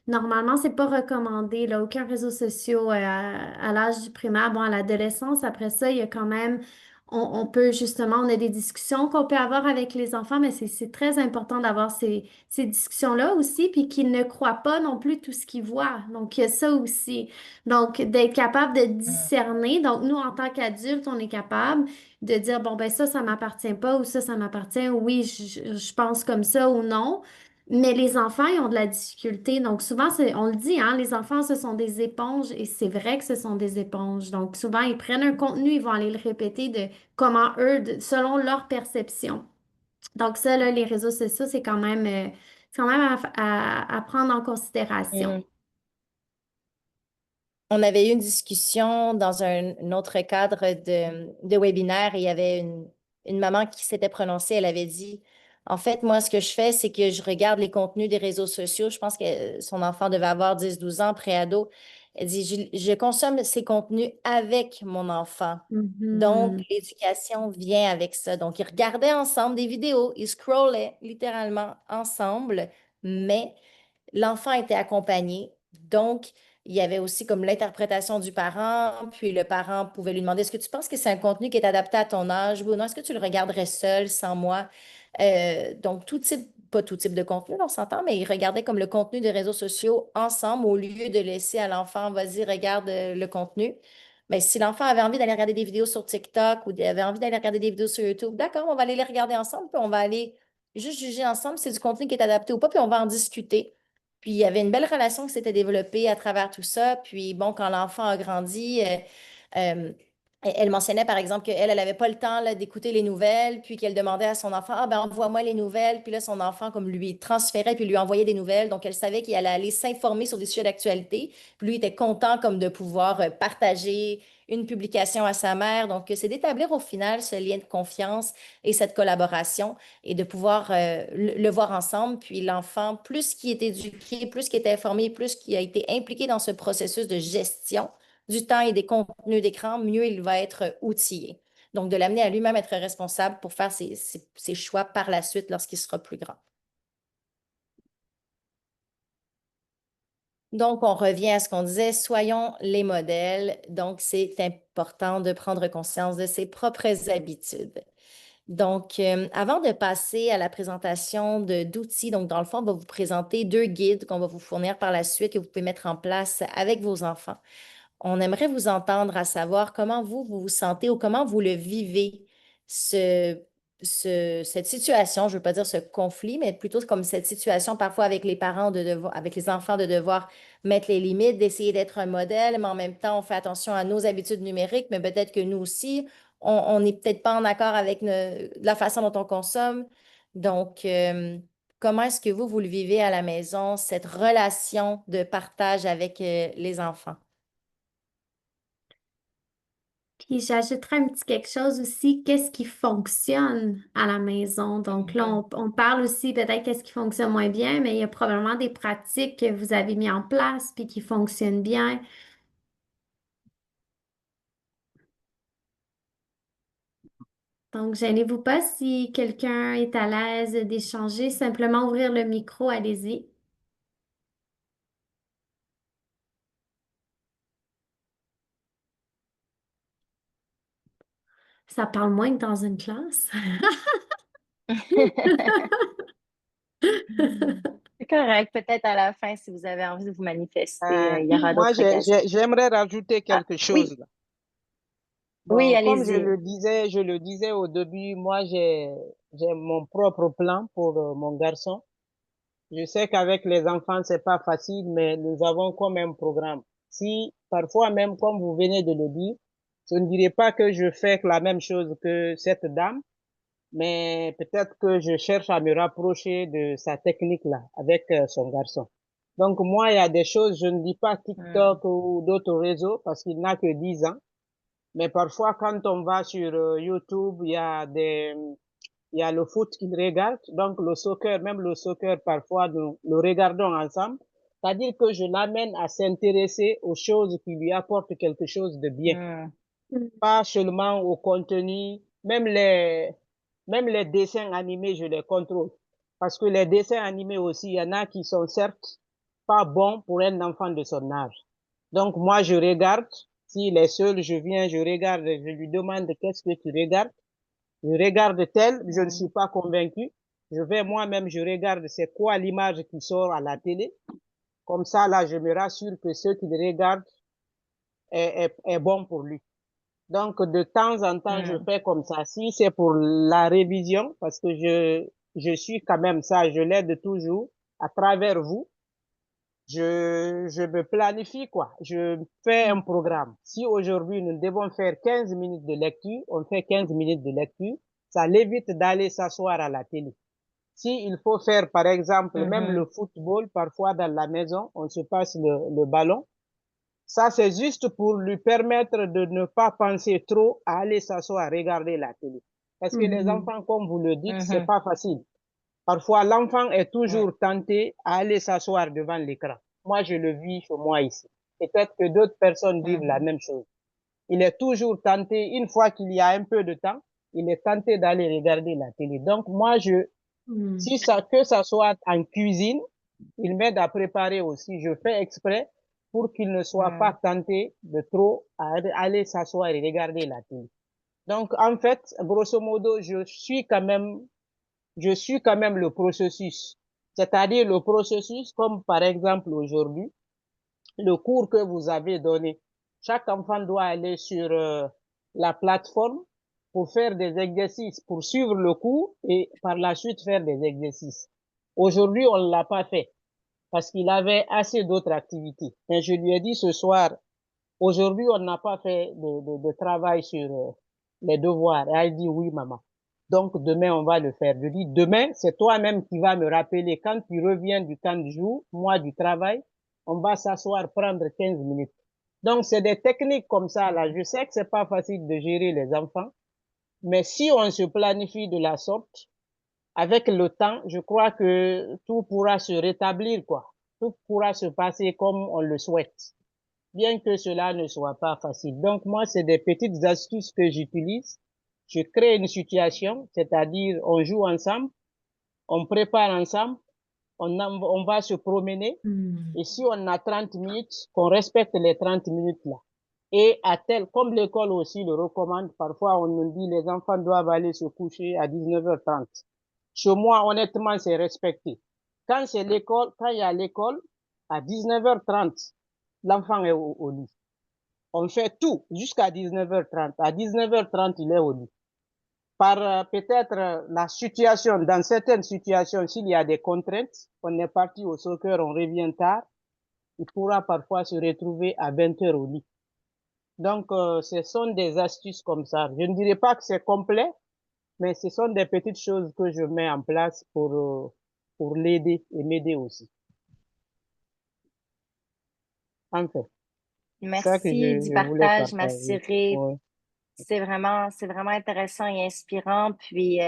normalement, c'est pas recommandé, là, aucun réseau social à l'âge du primaire. Bon, à l'adolescence, après ça, il y a quand même, on peut justement, on a des discussions qu'on peut avoir avec les enfants, mais c'est très important d'avoir ces discussions-là aussi, puis qu'ils ne croient pas non plus tout ce qu'ils voient. Donc, il y a ça aussi. Donc, d'être capable de discerner. Donc, nous, en tant qu'adultes, on est capable de dire, bon, ben ça m'appartient pas, ou ça m'appartient, oui, je pense comme ça, ou non. Mais les enfants, ils ont de la difficulté. Donc, souvent, on le dit, hein, les enfants, ce sont des éponges et c'est vrai que ce sont des éponges. Donc, souvent, ils prennent un contenu, ils vont aller le répéter de comment eux, selon leur perception. Donc, ça, là, les réseaux sociaux, c'est quand même à prendre en considération. On avait eu une discussion dans un autre cadre de webinaire et il y avait une maman qui s'était prononcée. Elle avait dit, en fait, moi, ce que je fais, c'est que je regarde les contenus des réseaux sociaux. Je pense que son enfant devait avoir 10, 12 ans, préado. Elle dit, je consomme ces contenus avec mon enfant. Donc, l'éducation vient avec ça. Donc, ils regardaient ensemble des vidéos, ils scrollaient littéralement ensemble, mais l'enfant était accompagné. Donc, il y avait aussi comme l'interprétation du parent, puis le parent pouvait lui demander, est-ce que tu penses que c'est un contenu qui est adapté à ton âge ou non? Est-ce que tu le regarderais seul, sans moi? Donc, pas tout type de contenu, on s'entend, mais ils regardaient comme le contenu des réseaux sociaux ensemble au lieu de laisser à l'enfant, vas-y, regarde le contenu. Mais si l'enfant avait envie d'aller regarder des vidéos sur TikTok ou avait envie d'aller regarder des vidéos sur YouTube, d'accord, on va aller les regarder ensemble, puis on va aller juste juger ensemble si c'est du contenu qui est adapté ou pas, puis on va en discuter. Puis il y avait une belle relation qui s'était développée à travers tout ça. Puis bon, quand l'enfant a grandi, Elle mentionnait par exemple qu'elle n'avait pas le temps là, d'écouter les nouvelles, puis qu'elle demandait à son enfant, ah ben envoie-moi les nouvelles, puis là son enfant comme lui transférait puis lui envoyait des nouvelles, donc elle savait qu'il allait aller s'informer sur des sujets d'actualité, puis lui était content comme de pouvoir partager une publication à sa mère, donc c'est d'établir au final ce lien de confiance et cette collaboration et de pouvoir le voir ensemble, puis l'enfant, plus qu'il est éduqué, plus qu'il est informé, plus qu'il a été impliqué dans ce processus de gestion du temps et des contenus d'écran, mieux il va être outillé. Donc, de l'amener à lui-même être responsable pour faire ses choix par la suite lorsqu'il sera plus grand. Donc, on revient à ce qu'on disait, soyons les modèles. Donc, c'est important de prendre conscience de ses propres habitudes. Donc, avant de passer à la présentation d'outils, donc dans le fond, on va vous présenter 2 guides qu'on va vous fournir par la suite que vous pouvez mettre en place avec vos enfants. On aimerait vous entendre à savoir comment vous vous sentez ou comment vous le vivez, cette situation, je ne veux pas dire ce conflit, mais plutôt comme cette situation parfois avec les parents avec les enfants de devoir mettre les limites, d'essayer d'être un modèle, mais en même temps, on fait attention à nos habitudes numériques, mais peut-être que nous aussi, on n'est peut-être pas en accord avec la façon dont on consomme. Donc, comment est-ce que vous le vivez à la maison, cette relation de partage avec les enfants? Puis j'ajouterais un petit quelque chose aussi, qu'est-ce qui fonctionne à la maison. Donc là, on parle aussi peut-être qu'est-ce qui fonctionne moins bien, mais il y a probablement des pratiques que vous avez mis en place puis qui fonctionnent bien. Donc, gênez-vous pas si quelqu'un est à l'aise d'échanger, simplement ouvrir le micro, allez-y. Ça parle moins que dans une classe. C'est correct. Peut-être à la fin, si vous avez envie de vous manifester, il y aura Moi, d'autres occasions. j'aimerais rajouter quelque chose Oui, là. oui, Bon, comme allez-y. je le disais au début, moi, j'ai mon propre plan pour mon garçon. Je sais qu'avec les enfants, c'est pas facile, mais nous avons comme un programme. Si, parfois même, comme vous venez de le dire, je ne dirais pas que je fais la même chose que cette dame, mais peut-être que je cherche à me rapprocher de sa technique-là avec son garçon. Donc, moi, il y a des choses, je ne dis pas TikTok ou d'autres réseaux parce qu'il n'a que 10 ans, mais parfois, quand on va sur YouTube, il y a le foot qu'il regarde, donc le soccer, même le soccer, parfois, nous le regardons ensemble. C'est-à-dire que je l'amène à s'intéresser aux choses qui lui apportent quelque chose de bien. Pas seulement au contenu, même les dessins animés, je les contrôle. Parce que les dessins animés aussi, il y en a qui sont certes pas bons pour un enfant de son âge. Donc, moi, je regarde. S'il est seul, je viens, je regarde, je lui demande qu'est-ce que tu regardes. Je regarde tel, je ne suis pas convaincu. Je vais moi-même, je regarde c'est quoi l'image qui sort à la télé. Comme ça, là, je me rassure que ce qu'il regarde est bon pour lui. Donc, de temps en temps, je fais comme ça. Si c'est pour la révision, parce que je suis quand même ça, je l'aide toujours à travers vous. Je me planifie, quoi. Je fais un programme. Si aujourd'hui nous devons faire 15 minutes de lecture, on fait 15 minutes de lecture. Ça l'évite d'aller s'asseoir à la télé. Si il faut faire, par exemple, même le football, parfois dans la maison, on se passe le ballon. Ça, c'est juste pour lui permettre de ne pas penser trop à aller s'asseoir, regarder la télé. Parce que les enfants, comme vous le dites, c'est pas facile. Parfois, l'enfant est toujours tenté à aller s'asseoir devant l'écran. Moi, je le vis chez moi ici. Peut-être que d'autres personnes vivent la même chose. Il est toujours tenté, une fois qu'il y a un peu de temps, il est tenté d'aller regarder la télé. Donc, moi, si ça, que ça soit en cuisine, il m'aide à préparer aussi. Je fais exprès pour qu'il ne soit pas tenté de trop aller s'asseoir et regarder la télé. Donc, en fait, grosso modo, je suis quand même le processus. C'est-à-dire le processus, comme par exemple aujourd'hui, le cours que vous avez donné. Chaque enfant doit aller sur la plateforme pour faire des exercices, pour suivre le cours et par la suite faire des exercices. Aujourd'hui, on ne l'a pas fait parce qu'il avait assez d'autres activités. Mais je lui ai dit ce soir, aujourd'hui, on n'a pas fait de travail sur les devoirs. Et elle dit oui, maman. Donc, demain, on va le faire. Je dis, demain, c'est toi-même qui vas me rappeler quand tu reviens du camp de jour, moi du travail, on va s'asseoir, prendre 15 minutes. Donc, c'est des techniques comme ça, là. Je sais que c'est pas facile de gérer les enfants, mais si on se planifie de la sorte, avec le temps, je crois que tout pourra se rétablir, quoi. Tout pourra se passer comme on le souhaite, bien que cela ne soit pas facile. Donc, moi, c'est des petites astuces que j'utilise. Je crée une situation, c'est-à-dire on joue ensemble, on prépare ensemble, on va se promener, et si on a 30 minutes, qu'on respecte les 30 minutes là. Et à tel, comme l'école aussi le recommande, parfois on nous dit les enfants doivent aller se coucher à 19h30. Chez moi, honnêtement, c'est respecté. Quand c'est l'école, quand il y a l'école, à 19h30, l'enfant est au lit. On fait tout jusqu'à 19h30. À 19h30, il est au lit. Par peut-être la situation, dans certaines situations, s'il y a des contraintes, on est parti au soccer, on revient tard, il pourra parfois se retrouver à 20h au lit. Donc, ce sont des astuces comme ça. Je ne dirais pas que c'est complet, mais ce sont des petites choses que je mets en place pour l'aider et m'aider aussi. Enfin, c'est ça que Merci du je voulais partage, ma partager. Cyril. Ouais. C'est vraiment intéressant et inspirant. Puis,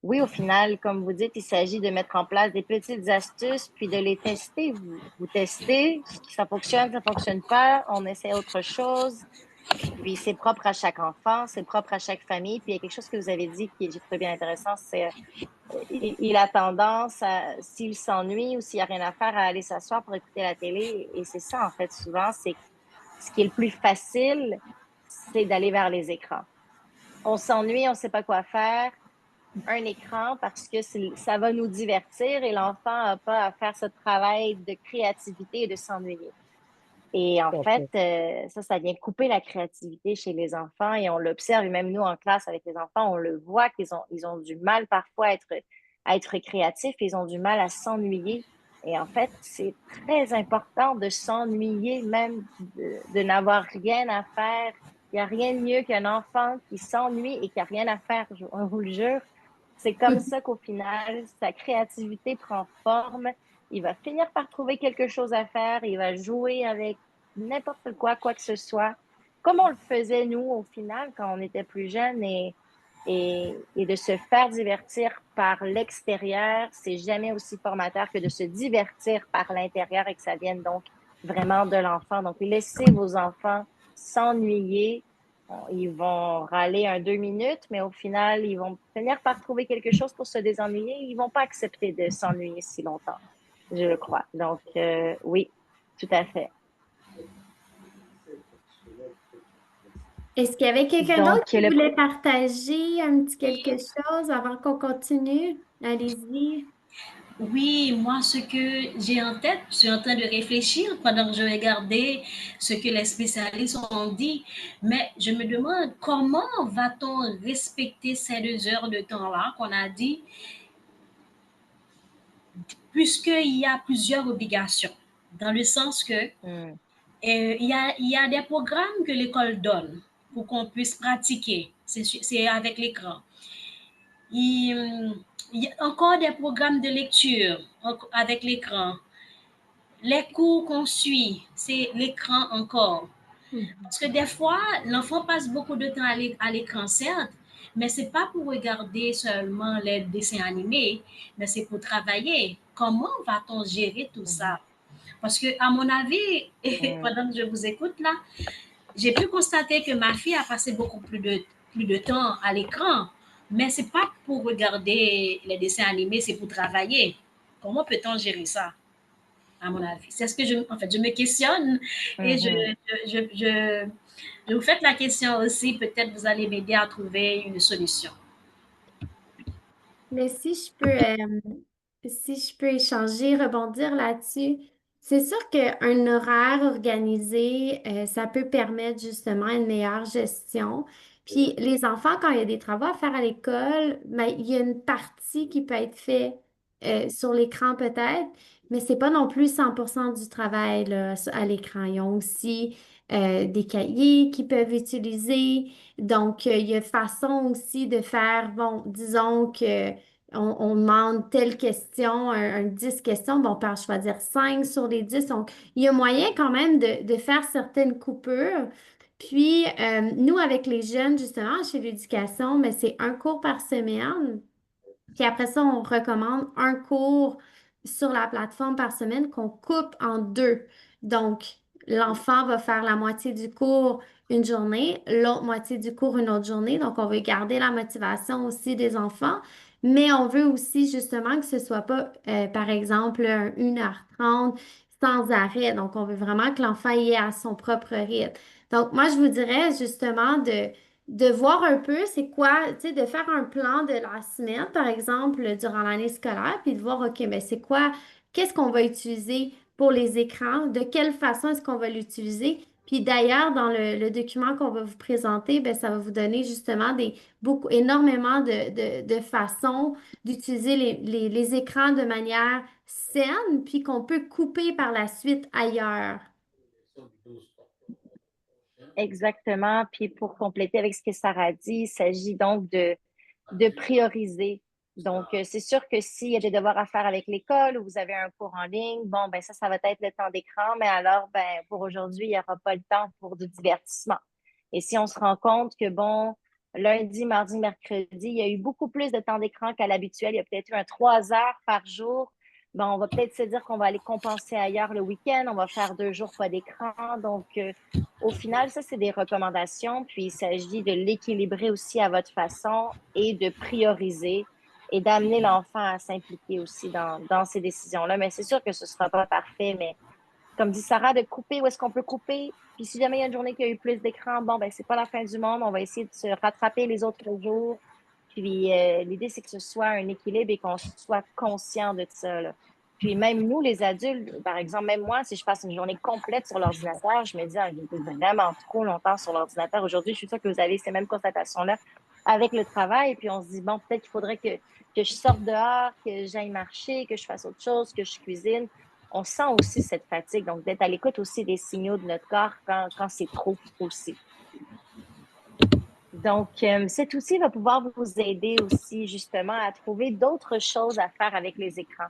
oui, au final, comme vous dites, il s'agit de mettre en place des petites astuces, puis de les tester. Vous testez, ça fonctionne pas, on essaie autre chose. Puis, c'est propre à chaque enfant, c'est propre à chaque famille. Puis, il y a quelque chose que vous avez dit qui j'ai trouvé bien intéressant, c'est il a tendance, s'il s'ennuie ou s'il n'y a rien à faire, à aller s'asseoir pour écouter la télé. Et c'est ça, en fait, souvent, c'est ce qui est le plus facile, c'est d'aller vers les écrans. On s'ennuie, on ne sait pas quoi faire. Un écran parce que ça va nous divertir et l'enfant n'a pas à faire ce travail de créativité et de s'ennuyer. Et en fait, ça vient couper la créativité chez les enfants et on l'observe, et même nous en classe avec les enfants, on le voit qu'ils ont du mal parfois à être créatifs, ils ont du mal à s'ennuyer. Et en fait, c'est très important de s'ennuyer, même de n'avoir rien à faire. Il n'y a rien de mieux qu'un enfant qui s'ennuie et qui n'a rien à faire, on vous le jure. C'est comme ça qu'au final, sa créativité prend forme. Il va finir par trouver quelque chose à faire. Il va jouer avec n'importe quoi que ce soit. Comme on le faisait, nous, au final, quand on était plus jeunes et de se faire divertir par l'extérieur, c'est jamais aussi formateur que de se divertir par l'intérieur et que ça vienne donc vraiment de l'enfant. Donc, laissez vos enfants s'ennuyer. Ils vont râler 2 minutes, mais au final, ils vont finir par trouver quelque chose pour se désennuyer. Ils vont pas accepter de s'ennuyer si longtemps, je le crois. Donc, oui, tout à fait. Est-ce qu'il y avait quelqu'un d'autre Donc, qui voulait partager un petit quelque chose avant qu'on continue? Allez-y. Oui, moi, ce que j'ai en tête, je suis en train de réfléchir pendant que je regardais ce que les spécialistes ont dit, mais je me demande comment va-t-on respecter ces 2 heures de temps-là qu'on a dit, puisqu'il y a plusieurs obligations, dans le sens que il y a des programmes que l'école donne pour qu'on puisse pratiquer, c'est avec l'écran. Il y a encore des programmes de lecture avec l'écran. Les cours qu'on suit, c'est l'écran encore. Parce que des fois, l'enfant passe beaucoup de temps à l'écran, certes, mais c'est pas pour regarder seulement les dessins animés, mais c'est pour travailler. Comment va-t-on gérer tout ça? Parce que, à mon avis, pendant que je vous écoute là, j'ai pu constater que ma fille a passé beaucoup plus de temps à l'écran, mais c'est pas pour regarder les dessins animés, c'est pour travailler. Comment peut-on gérer ça, à mon avis? C'est ce que je me questionne et je vous fais la question aussi. Peut-être vous allez m'aider à trouver une solution. Mais si je peux échanger, rebondir là-dessus, c'est sûr qu'un horaire organisé, ça peut permettre justement une meilleure gestion. Puis les enfants, quand il y a des travaux à faire à l'école, ben, il y a une partie qui peut être faite sur l'écran peut-être. Mais c'est pas non plus 100% du travail là, à l'écran. Ils ont aussi des cahiers qu'ils peuvent utiliser. Donc, il y a façon aussi de faire, bon, disons que on demande telle question, un 10 questions, bon, on peut en choisir 5 sur les 10. Donc, il y a moyen quand même de faire certaines coupures. Puis, nous, avec les jeunes, justement, chez l'éducation, mais c'est un cours par semaine. Puis après ça, on recommande un cours sur la plateforme par semaine qu'on coupe en deux. Donc, l'enfant va faire la moitié du cours une journée, l'autre moitié du cours une autre journée. Donc, on veut garder la motivation aussi des enfants, mais on veut aussi justement que ce soit pas, par exemple, 1h30 sans arrêt. Donc, on veut vraiment que l'enfant y ait à son propre rythme. Donc, moi, je vous dirais justement de voir un peu c'est quoi, tu sais, de faire un plan de la semaine, par exemple, durant l'année scolaire, puis de voir, OK, mais c'est quoi, qu'est-ce qu'on va utiliser pour les écrans, de quelle façon est-ce qu'on va l'utiliser. Puis d'ailleurs, dans le document qu'on va vous présenter, ben, ça va vous donner justement énormément de façons d'utiliser les écrans de manière saine, puis qu'on peut couper par la suite ailleurs. Exactement. Puis pour compléter avec ce que Sarah dit, il s'agit donc de prioriser. Donc, c'est sûr que s'il y a des devoirs à faire avec l'école ou vous avez un cours en ligne, bon, ben ça va être le temps d'écran, mais alors, ben, pour aujourd'hui, il n'y aura pas le temps pour du divertissement. Et si on se rend compte que, bon, lundi, mardi, mercredi, il y a eu beaucoup plus de temps d'écran qu'à l'habituel, il y a peut-être eu 3 heures par jour, ben, on va peut-être se dire qu'on va aller compenser ailleurs le week-end, on va faire 2 jours pas d'écran. Donc, au final, ça, c'est des recommandations, puis il s'agit de l'équilibrer aussi à votre façon et de prioriser et d'amener l'enfant à s'impliquer aussi dans ces décisions-là. Mais c'est sûr que ce ne sera pas parfait, mais comme dit Sarah, de couper où est-ce qu'on peut couper. Puis si jamais il y a une journée qui a eu plus d'écran, bon, ben c'est pas la fin du monde. On va essayer de se rattraper les autres jours. Puis l'idée, c'est que ce soit un équilibre et qu'on soit conscient de ça, là. Puis même nous, les adultes, par exemple, même moi, si je passe une journée complète sur l'ordinateur, je me dis, ah, j'ai été vraiment trop longtemps sur l'ordinateur. Aujourd'hui, je suis sûre que vous avez ces mêmes constatations-là avec le travail. Et puis on se dit, bon, peut-être qu'il faudrait que je sorte dehors, que j'aille marcher, que je fasse autre chose, que je cuisine. On sent aussi cette fatigue. Donc, d'être à l'écoute aussi des signaux de notre corps quand c'est trop aussi. Donc, cet outil va pouvoir vous aider aussi justement à trouver d'autres choses à faire avec les écrans.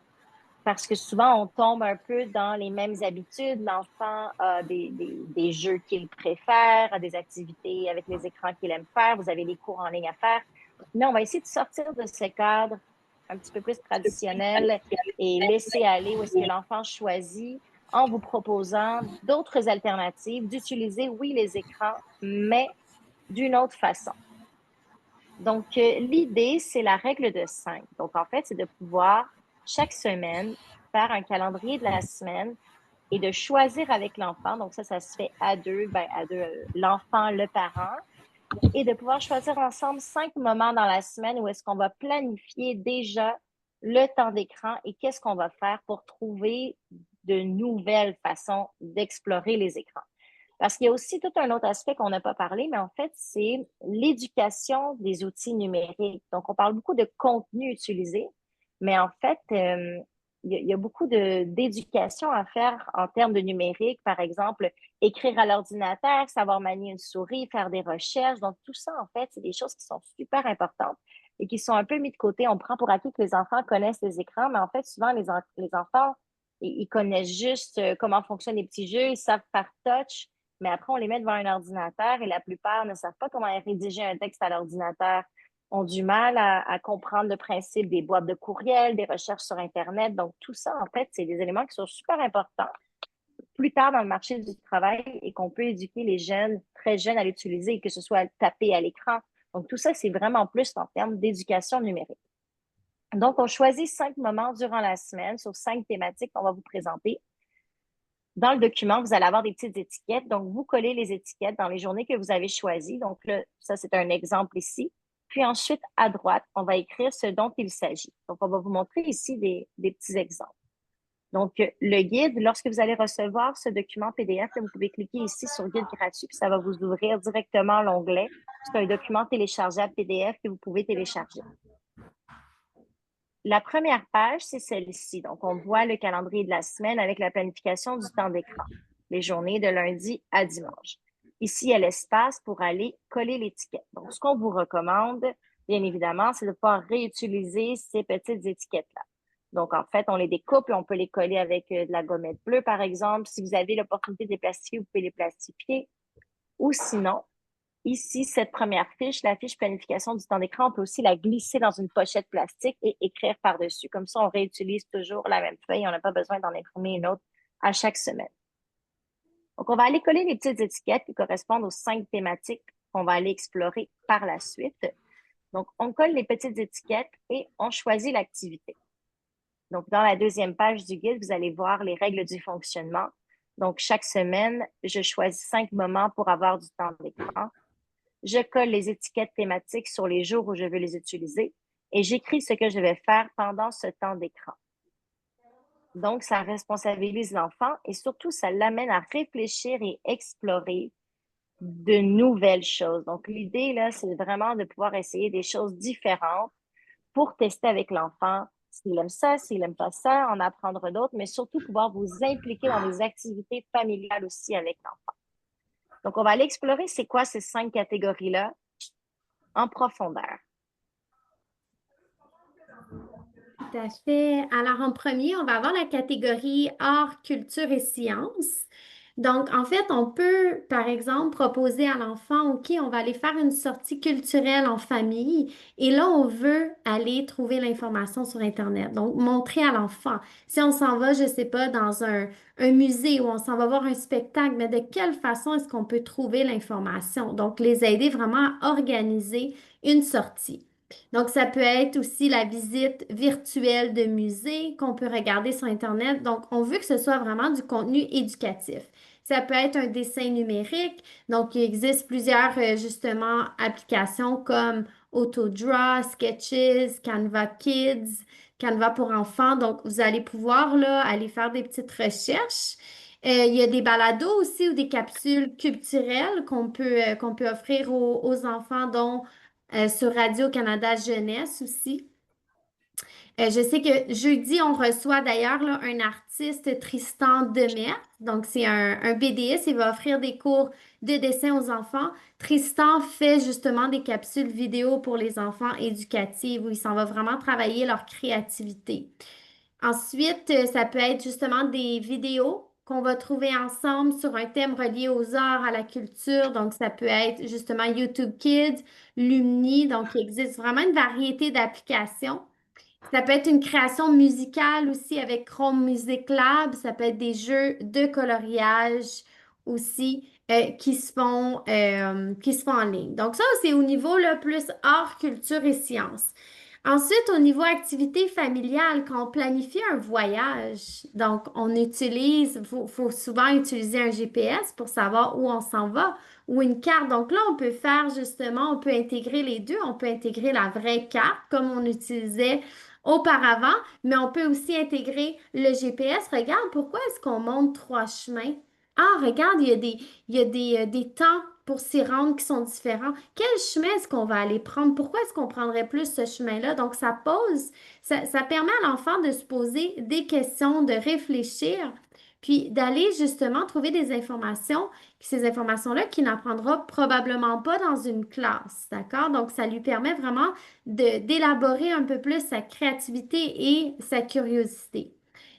Parce que souvent, on tombe un peu dans les mêmes habitudes. L'enfant a des jeux qu'il préfère, a des activités avec les écrans qu'il aime faire. Vous avez des cours en ligne à faire. Mais on va essayer de sortir de ce cadre un petit peu plus traditionnel et laisser aller où est-ce que l'enfant choisit en vous proposant d'autres alternatives, d'utiliser, oui, les écrans, mais d'une autre façon. Donc, l'idée, c'est la règle de 5. Donc, en fait, c'est de pouvoir chaque semaine faire un calendrier de la semaine et de choisir avec l'enfant. Donc, ça se fait à deux, l'enfant, le parent, et de pouvoir choisir ensemble 5 moments dans la semaine où est-ce qu'on va planifier déjà le temps d'écran et qu'est-ce qu'on va faire pour trouver de nouvelles façons d'explorer les écrans. Parce qu'il y a aussi tout un autre aspect qu'on n'a pas parlé, mais en fait, c'est l'éducation des outils numériques. Donc, on parle beaucoup de contenu utilisé, mais en fait, il y a beaucoup d'éducation à faire en termes de numérique. Par exemple, écrire à l'ordinateur, savoir manier une souris, faire des recherches. Donc, tout ça, en fait, c'est des choses qui sont super importantes et qui sont un peu mis de côté. On prend pour acquis que les enfants connaissent les écrans, mais en fait, souvent, les enfants, ils connaissent juste comment fonctionnent les petits jeux, ils savent par touch, mais après, on les met devant un ordinateur et la plupart ne savent pas comment rédiger un texte à l'ordinateur, ont du mal à comprendre le principe des boîtes de courriel, des recherches sur Internet. Donc, tout ça, en fait, c'est des éléments qui sont super importants plus tard dans le marché du travail et qu'on peut éduquer les jeunes, très jeunes, à l'utiliser, que ce soit tapé à l'écran. Donc, tout ça, c'est vraiment plus en termes d'éducation numérique. Donc, on choisit 5 moments durant la semaine sur 5 thématiques qu'on va vous présenter. Dans le document, vous allez avoir des petites étiquettes. Donc, vous collez les étiquettes dans les journées que vous avez choisies. Donc, là, ça, c'est un exemple ici. Puis ensuite, à droite, on va écrire ce dont il s'agit. Donc, on va vous montrer ici des petits exemples. Donc, le guide, lorsque vous allez recevoir ce document PDF, vous pouvez cliquer ici sur Guide gratuit, puis ça va vous ouvrir directement l'onglet. C'est un document téléchargeable PDF que vous pouvez télécharger. la première page, c'est celle-ci. Donc, on voit le calendrier de la semaine avec la planification du temps d'écran, les journées de lundi à dimanche. Ici, il y a l'espace pour aller coller l'étiquette. Donc, ce qu'on vous recommande, bien évidemment, c'est de pouvoir réutiliser ces petites étiquettes-là. Donc, en fait, on les découpe et on peut les coller avec de la gommette bleue, par exemple. Si vous avez l'opportunité de les plastifier, vous pouvez les plastifier. Ou sinon, ici, cette première fiche, la fiche planification du temps d'écran, on peut aussi la glisser dans une pochette plastique et écrire par-dessus. Comme ça, on réutilise toujours la même feuille. On n'a pas besoin d'en imprimer une autre à chaque semaine. Donc, on va aller coller les petites étiquettes qui correspondent aux 5 thématiques qu'on va aller explorer par la suite. Donc, on colle les petites étiquettes et on choisit l'activité. Donc, dans la deuxième page du guide, vous allez voir les règles du fonctionnement. Donc, chaque semaine, je choisis 5 moments pour avoir du temps d'écran. Je colle les étiquettes thématiques sur les jours où je veux les utiliser et j'écris ce que je vais faire pendant ce temps d'écran. Donc, ça responsabilise l'enfant et surtout, ça l'amène à réfléchir et explorer de nouvelles choses. Donc, l'idée, là, c'est vraiment de pouvoir essayer des choses différentes pour tester avec l'enfant s'il aime ça, s'il n'aime pas ça, en apprendre d'autres, mais surtout pouvoir vous impliquer dans des activités familiales aussi avec l'enfant. Donc, on va aller explorer c'est quoi ces 5 catégories-là en profondeur. Tout à fait. Alors, en premier, on va avoir la catégorie art, culture et sciences. Donc, en fait, on peut, par exemple, proposer à l'enfant, OK, on va aller faire une sortie culturelle en famille et là, on veut aller trouver l'information sur Internet. Donc, montrer à l'enfant. Si on s'en va, je ne sais pas, dans un musée où on s'en va voir un spectacle, mais de quelle façon est-ce qu'on peut trouver l'information? Donc, les aider vraiment à organiser une sortie. Donc, ça peut être aussi la visite virtuelle de musée qu'on peut regarder sur Internet. Donc, on veut que ce soit vraiment du contenu éducatif. Ça peut être un dessin numérique. Donc, il existe plusieurs, justement, applications comme Autodraw, Sketches, Canva Kids, Canva pour enfants. Donc, vous allez pouvoir, là, aller faire des petites recherches. Il y a des balados aussi ou des capsules culturelles qu'on peut offrir aux enfants, dont sur Radio-Canada Jeunesse aussi. Je sais que jeudi, on reçoit d'ailleurs là, un artiste, Tristan Demert. Donc, c'est un BDS. Il va offrir des cours de dessin aux enfants. Tristan fait justement des capsules vidéo pour les enfants éducatives où il s'en va vraiment travailler leur créativité. Ensuite, ça peut être justement des vidéos qu'on va trouver ensemble sur un thème relié aux arts, à la culture. Donc, ça peut être justement YouTube Kids, Lumni. Donc, il existe vraiment une variété d'applications. Ça peut être une création musicale aussi avec Chrome Music Lab. Ça peut être des jeux de coloriage aussi qui se font en ligne. Donc, ça, c'est au niveau là, plus art, culture et sciences. Ensuite, au niveau activité familiale, quand on planifie un voyage, donc on utilise, faut souvent utiliser un GPS pour savoir où on s'en va ou une carte. Donc là, on peut faire justement, on peut intégrer les deux. On peut intégrer la vraie carte comme on utilisait auparavant, mais on peut aussi intégrer le GPS. Regarde, pourquoi est-ce qu'on monte 3 chemins? Ah, regarde, il y a des temps pour s'y rendre qui sont différents. Quel chemin est-ce qu'on va aller prendre? Pourquoi est-ce qu'on prendrait plus ce chemin-là? Donc, ça permet à l'enfant de se poser des questions, de réfléchir, puis d'aller justement trouver des informations, puis ces informations-là qu'il n'apprendra probablement pas dans une classe, d'accord? Donc, ça lui permet vraiment d'élaborer un peu plus sa créativité et sa curiosité.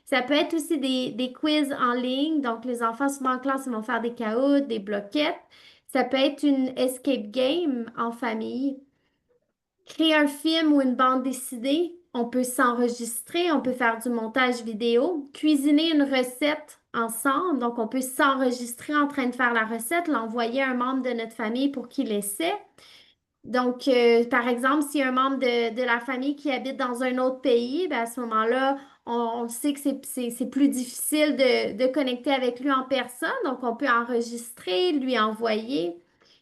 Ça peut être aussi des quiz en ligne. Donc, les enfants, souvent en classe, ils vont faire des cahots, des bloquettes. Ça peut être une escape game en famille. Créer un film ou une bande dessinée. On peut s'enregistrer, on peut faire du montage vidéo. Cuisiner une recette ensemble. Donc, on peut s'enregistrer en train de faire la recette, l'envoyer à un membre de notre famille pour qu'il essaie. Donc, par exemple, s'il y a un membre de la famille qui habite dans un autre pays, ben à ce moment-là, on sait que c'est plus difficile de connecter avec lui en personne. Donc, on peut enregistrer, lui envoyer,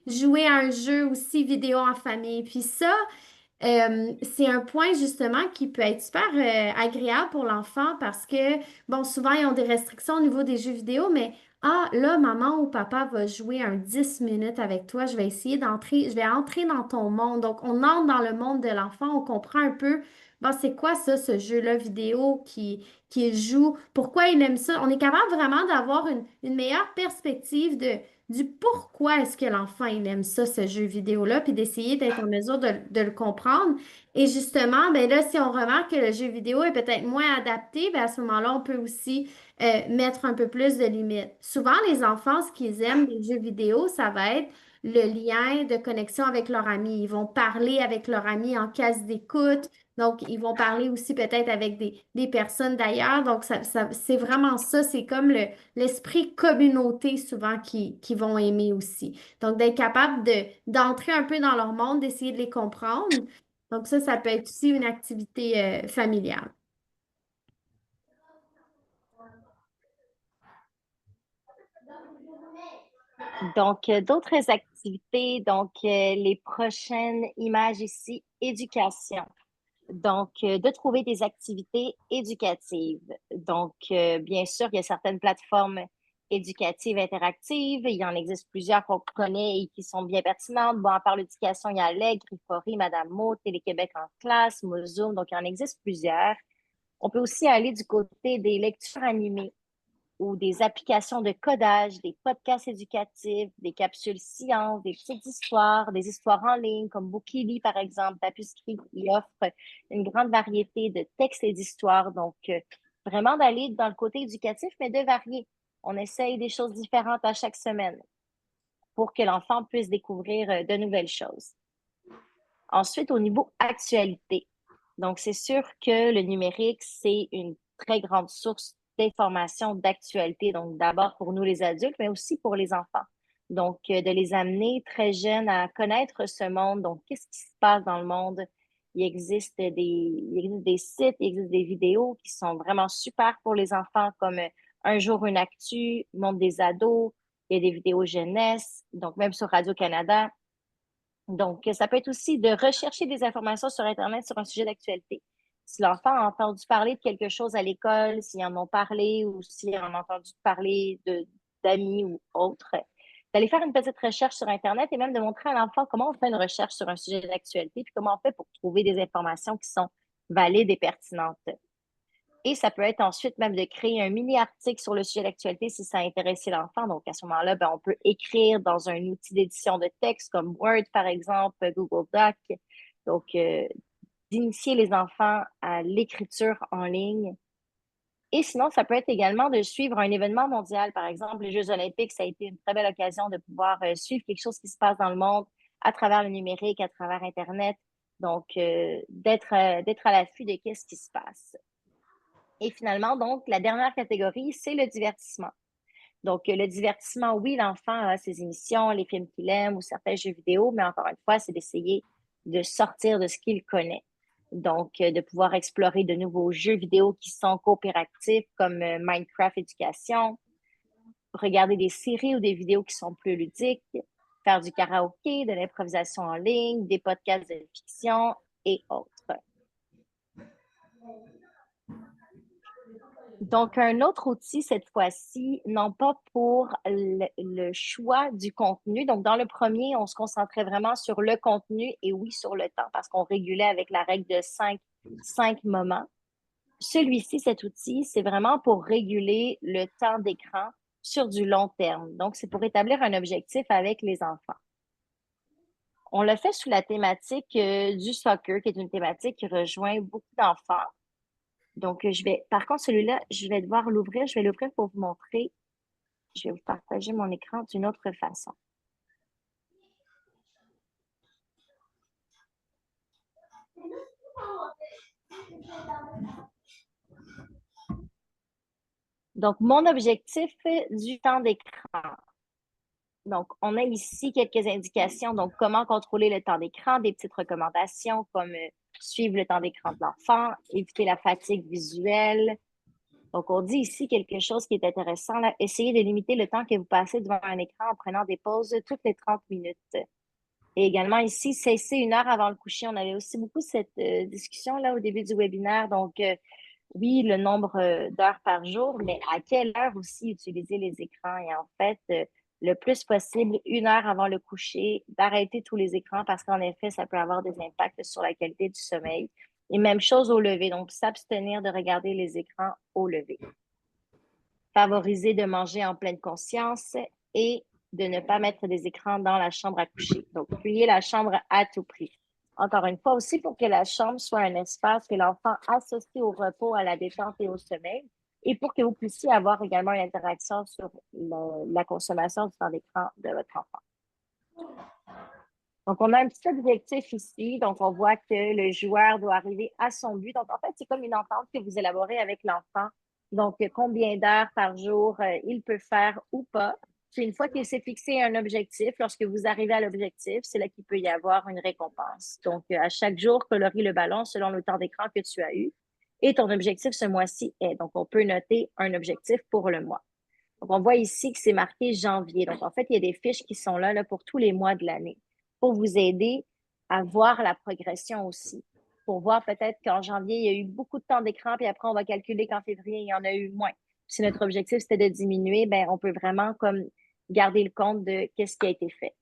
jouer à un jeu aussi vidéo en famille. Puis ça, c'est un point justement qui peut être super agréable pour l'enfant parce que, bon, souvent, ils ont des restrictions au niveau des jeux vidéo, mais ah, là, maman ou papa va jouer un 10 minutes avec toi. Je vais essayer je vais entrer dans ton monde. Donc, on entre dans le monde de l'enfant, on comprend un peu bon, c'est quoi ça, ce jeu-là vidéo qu'il joue? Pourquoi il aime ça? On est capable vraiment d'avoir une meilleure perspective du pourquoi est-ce que l'enfant il aime ça, ce jeu vidéo-là, puis d'essayer d'être en mesure de le comprendre. Et justement, ben là, si on remarque que le jeu vidéo est peut-être moins adapté, ben à ce moment-là, on peut aussi mettre un peu plus de limites. Souvent, les enfants, ce qu'ils aiment des jeux vidéo, ça va être le lien de connexion avec leur ami. Ils vont parler avec leur ami en case d'écoute. Donc, ils vont parler aussi peut-être avec des personnes d'ailleurs. Donc, c'est vraiment ça. C'est comme l'esprit communauté souvent qui vont aimer aussi. Donc, d'être capable d'entrer un peu dans leur monde, d'essayer de les comprendre. Donc, ça peut être aussi une activité familiale. Donc, d'autres activités. Donc, les prochaines images ici, éducation. Donc, de trouver des activités éducatives. Donc, bien sûr, il y a certaines plateformes éducatives interactives. Il y en existe plusieurs qu'on connaît et qui sont bien pertinentes. Bon, à part l'éducation, il y a Allègre, Griffory, Madame Mo, Télé-Québec en classe, Mozoom. Donc, il y en existe plusieurs. On peut aussi aller du côté des lectures animées ou des applications de codage, des podcasts éducatifs, des capsules science, des petites histoires, des histoires en ligne comme Bookily, par exemple. Tapuscrit, il offre une grande variété de textes et d'histoires. Donc, vraiment d'aller dans le côté éducatif, mais de varier. On essaye des choses différentes à chaque semaine pour que l'enfant puisse découvrir de nouvelles choses. Ensuite, au niveau actualité. Donc, c'est sûr que le numérique, c'est une très grande source d'informations, d'actualité. Donc, d'abord pour nous les adultes, mais aussi pour les enfants. Donc, de les amener très jeunes à connaître ce monde. Donc, qu'est-ce qui se passe dans le monde? Il existe des sites, il existe des vidéos qui sont vraiment super pour les enfants, comme Un jour, une actu, Monde des ados. Il y a des vidéos jeunesse. Donc, même sur Radio-Canada. Donc, ça peut être aussi de rechercher des informations sur Internet sur un sujet d'actualité. Si l'enfant a entendu parler de quelque chose à l'école, s'ils en ont parlé ou s'ils en ont entendu parler d'amis ou autres, d'aller faire une petite recherche sur Internet et même de montrer à l'enfant comment on fait une recherche sur un sujet d'actualité puis comment on fait pour trouver des informations qui sont valides et pertinentes. Et ça peut être ensuite même de créer un mini-article sur le sujet d'actualité si ça a intéressé l'enfant. Donc, à ce moment-là, ben, on peut écrire dans un outil d'édition de texte comme Word, par exemple, Google Doc. Donc, d'initier les enfants à l'écriture en ligne. Et sinon, ça peut être également de suivre un événement mondial. Par exemple, les Jeux olympiques, ça a été une très belle occasion de pouvoir suivre quelque chose qui se passe dans le monde à travers le numérique, à travers Internet. Donc, d'être à l'affût de qu'est-ce qui se passe. Et finalement, donc, la dernière catégorie, c'est le divertissement. Donc, le divertissement, oui, l'enfant a ses émissions, les films qu'il aime ou certains jeux vidéo, mais encore une fois, c'est d'essayer de sortir de ce qu'il connaît. Donc, de pouvoir explorer de nouveaux jeux vidéo qui sont coopératifs comme Minecraft Éducation, regarder des séries ou des vidéos qui sont plus ludiques, faire du karaoké, de l'improvisation en ligne, des podcasts de fiction et autres. Donc, un autre outil, cette fois-ci, non pas pour le choix du contenu. Donc, dans le premier, on se concentrait vraiment sur le contenu et oui, sur le temps, parce qu'on régulait avec la règle de 5 moments. Celui-ci, cet outil, c'est vraiment pour réguler le temps d'écran sur du long terme. Donc, c'est pour établir un objectif avec les enfants. On l'a fait sous la thématique du soccer, qui est une thématique qui rejoint beaucoup d'enfants. Donc, par contre, celui-là, je vais devoir l'ouvrir. Je vais l'ouvrir pour vous montrer. Je vais vous partager mon écran d'une autre façon. Donc, mon objectif du temps d'écran. Donc, on a ici quelques indications. Donc, comment contrôler le temps d'écran, des petites recommandations comme suivre le temps d'écran de l'enfant, éviter la fatigue visuelle. Donc, on dit ici quelque chose qui est intéressant. Là. Essayez de limiter le temps que vous passez devant un écran en prenant des pauses toutes les 30 minutes. Et également ici, cesser 1 heure avant le coucher. On avait aussi beaucoup cette discussion-là au début du webinaire. Donc, oui, le nombre d'heures par jour, mais à quelle heure aussi utiliser les écrans? Et en fait, le plus possible, 1 heure avant le coucher, d'arrêter tous les écrans parce qu'en effet, ça peut avoir des impacts sur la qualité du sommeil. Et même chose au lever, donc s'abstenir de regarder les écrans au lever. Favoriser de manger en pleine conscience et de ne pas mettre des écrans dans la chambre à coucher. Donc, fuyez la chambre à tout prix. Encore une fois aussi, pour que la chambre soit un espace que l'enfant associe au repos, à la détente et au sommeil, et pour que vous puissiez avoir également une interaction sur la consommation du temps d'écran de votre enfant. Donc, on a un petit objectif ici. Donc, on voit que le joueur doit arriver à son but. Donc, en fait, c'est comme une entente que vous élaborez avec l'enfant. Donc, combien d'heures par jour il peut faire ou pas. Puis, une fois qu'il s'est fixé un objectif, lorsque vous arrivez à l'objectif, c'est là qu'il peut y avoir une récompense. Donc, à chaque jour, colorie le ballon selon le temps d'écran que tu as eu. Et ton objectif ce mois-ci est. Donc, on peut noter un objectif pour le mois. Donc, on voit ici que c'est marqué janvier. Donc, en fait, il y a des fiches qui sont là pour tous les mois de l'année pour vous aider à voir la progression aussi. Pour voir peut-être qu'en janvier, il y a eu beaucoup de temps d'écran, puis après, on va calculer qu'en février, il y en a eu moins. Si notre objectif, c'était de diminuer, ben, on peut vraiment comme garder le compte de qu'est-ce qui a été fait.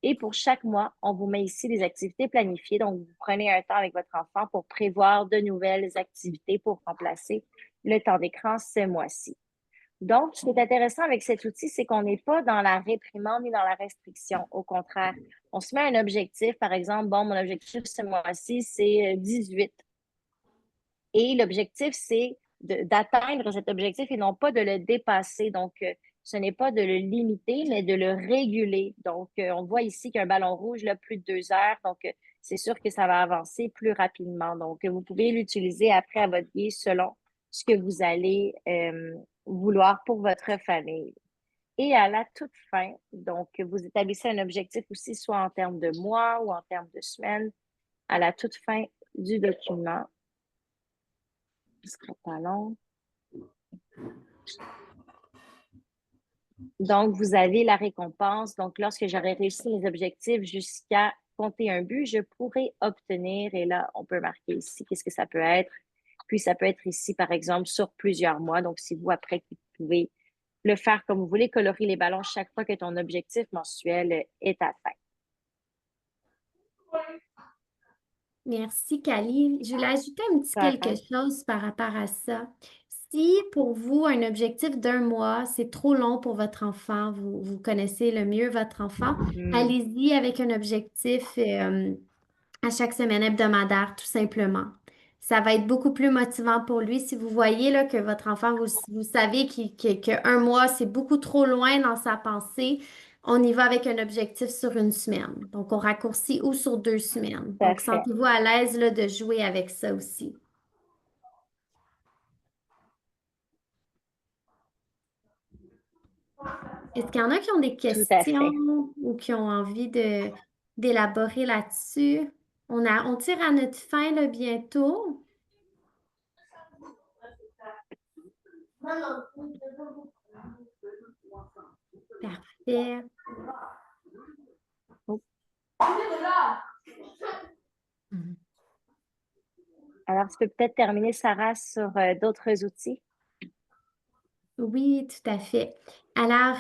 Et pour chaque mois, on vous met ici des activités planifiées. Donc, vous prenez un temps avec votre enfant pour prévoir de nouvelles activités pour remplacer le temps d'écran ce mois-ci. Donc, ce qui est intéressant avec cet outil, c'est qu'on n'est pas dans la réprimande ni dans la restriction. Au contraire, on se met un objectif. Par exemple, bon, mon objectif ce mois-ci, c'est 18. Et l'objectif, c'est d'atteindre cet objectif et non pas de le dépasser. Donc, ce n'est pas de le limiter, mais de le réguler. Donc, on voit ici qu'un ballon rouge, là, plus de 2 heures. Donc, c'est sûr que ça va avancer plus rapidement. Donc, vous pouvez l'utiliser après à votre guise selon ce que vous allez vouloir pour votre famille. Et à la toute fin, donc, vous établissez un objectif aussi, soit en termes de mois ou en termes de semaines, à la toute fin du document. Ce ne sera pas long. Donc, vous avez la récompense. Donc, lorsque j'aurai réussi mes objectifs jusqu'à compter un but, je pourrai obtenir, et là, on peut marquer ici qu'est-ce que ça peut être. Puis, ça peut être ici, par exemple, sur plusieurs mois. Donc, si vous, après, vous pouvez le faire comme vous voulez, colorer les ballons chaque fois que ton objectif mensuel est atteint. Merci, Kali. Je voulais ajouter un petit quelque chose par rapport à ça. Si pour vous, un objectif d'1 mois, c'est trop long pour votre enfant, vous connaissez le mieux votre enfant, allez-y avec un objectif à chaque semaine hebdomadaire, tout simplement. Ça va être beaucoup plus motivant pour lui. Si vous voyez là, que votre enfant, vous savez qu'un mois, c'est beaucoup trop loin dans sa pensée, on y va avec un objectif sur 1 semaine. Donc, on raccourcit ou sur 2 semaines. Donc, sentez-vous à l'aise là, de jouer avec ça aussi. Est-ce qu'il y en a qui ont des questions ou qui ont envie d'élaborer là-dessus? On tire à notre fin là, bientôt. Parfait. Alors, tu peux peut-être terminer, Sarah, sur d'autres outils? Oui, tout à fait. Alors,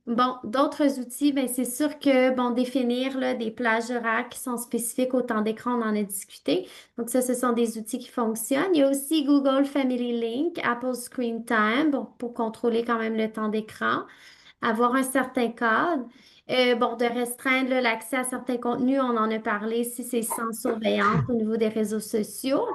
bon, d'autres outils, bien, c'est sûr que, bon, définir là, des plages horaires qui sont spécifiques au temps d'écran, on en a discuté. Donc, ça, ce sont des outils qui fonctionnent. Il y a aussi Google Family Link, Apple Screen Time, bon, pour contrôler quand même le temps d'écran, avoir un certain cadre. Bon, de restreindre là, l'accès à certains contenus, on en a parlé si c'est sans surveillance au niveau des réseaux sociaux.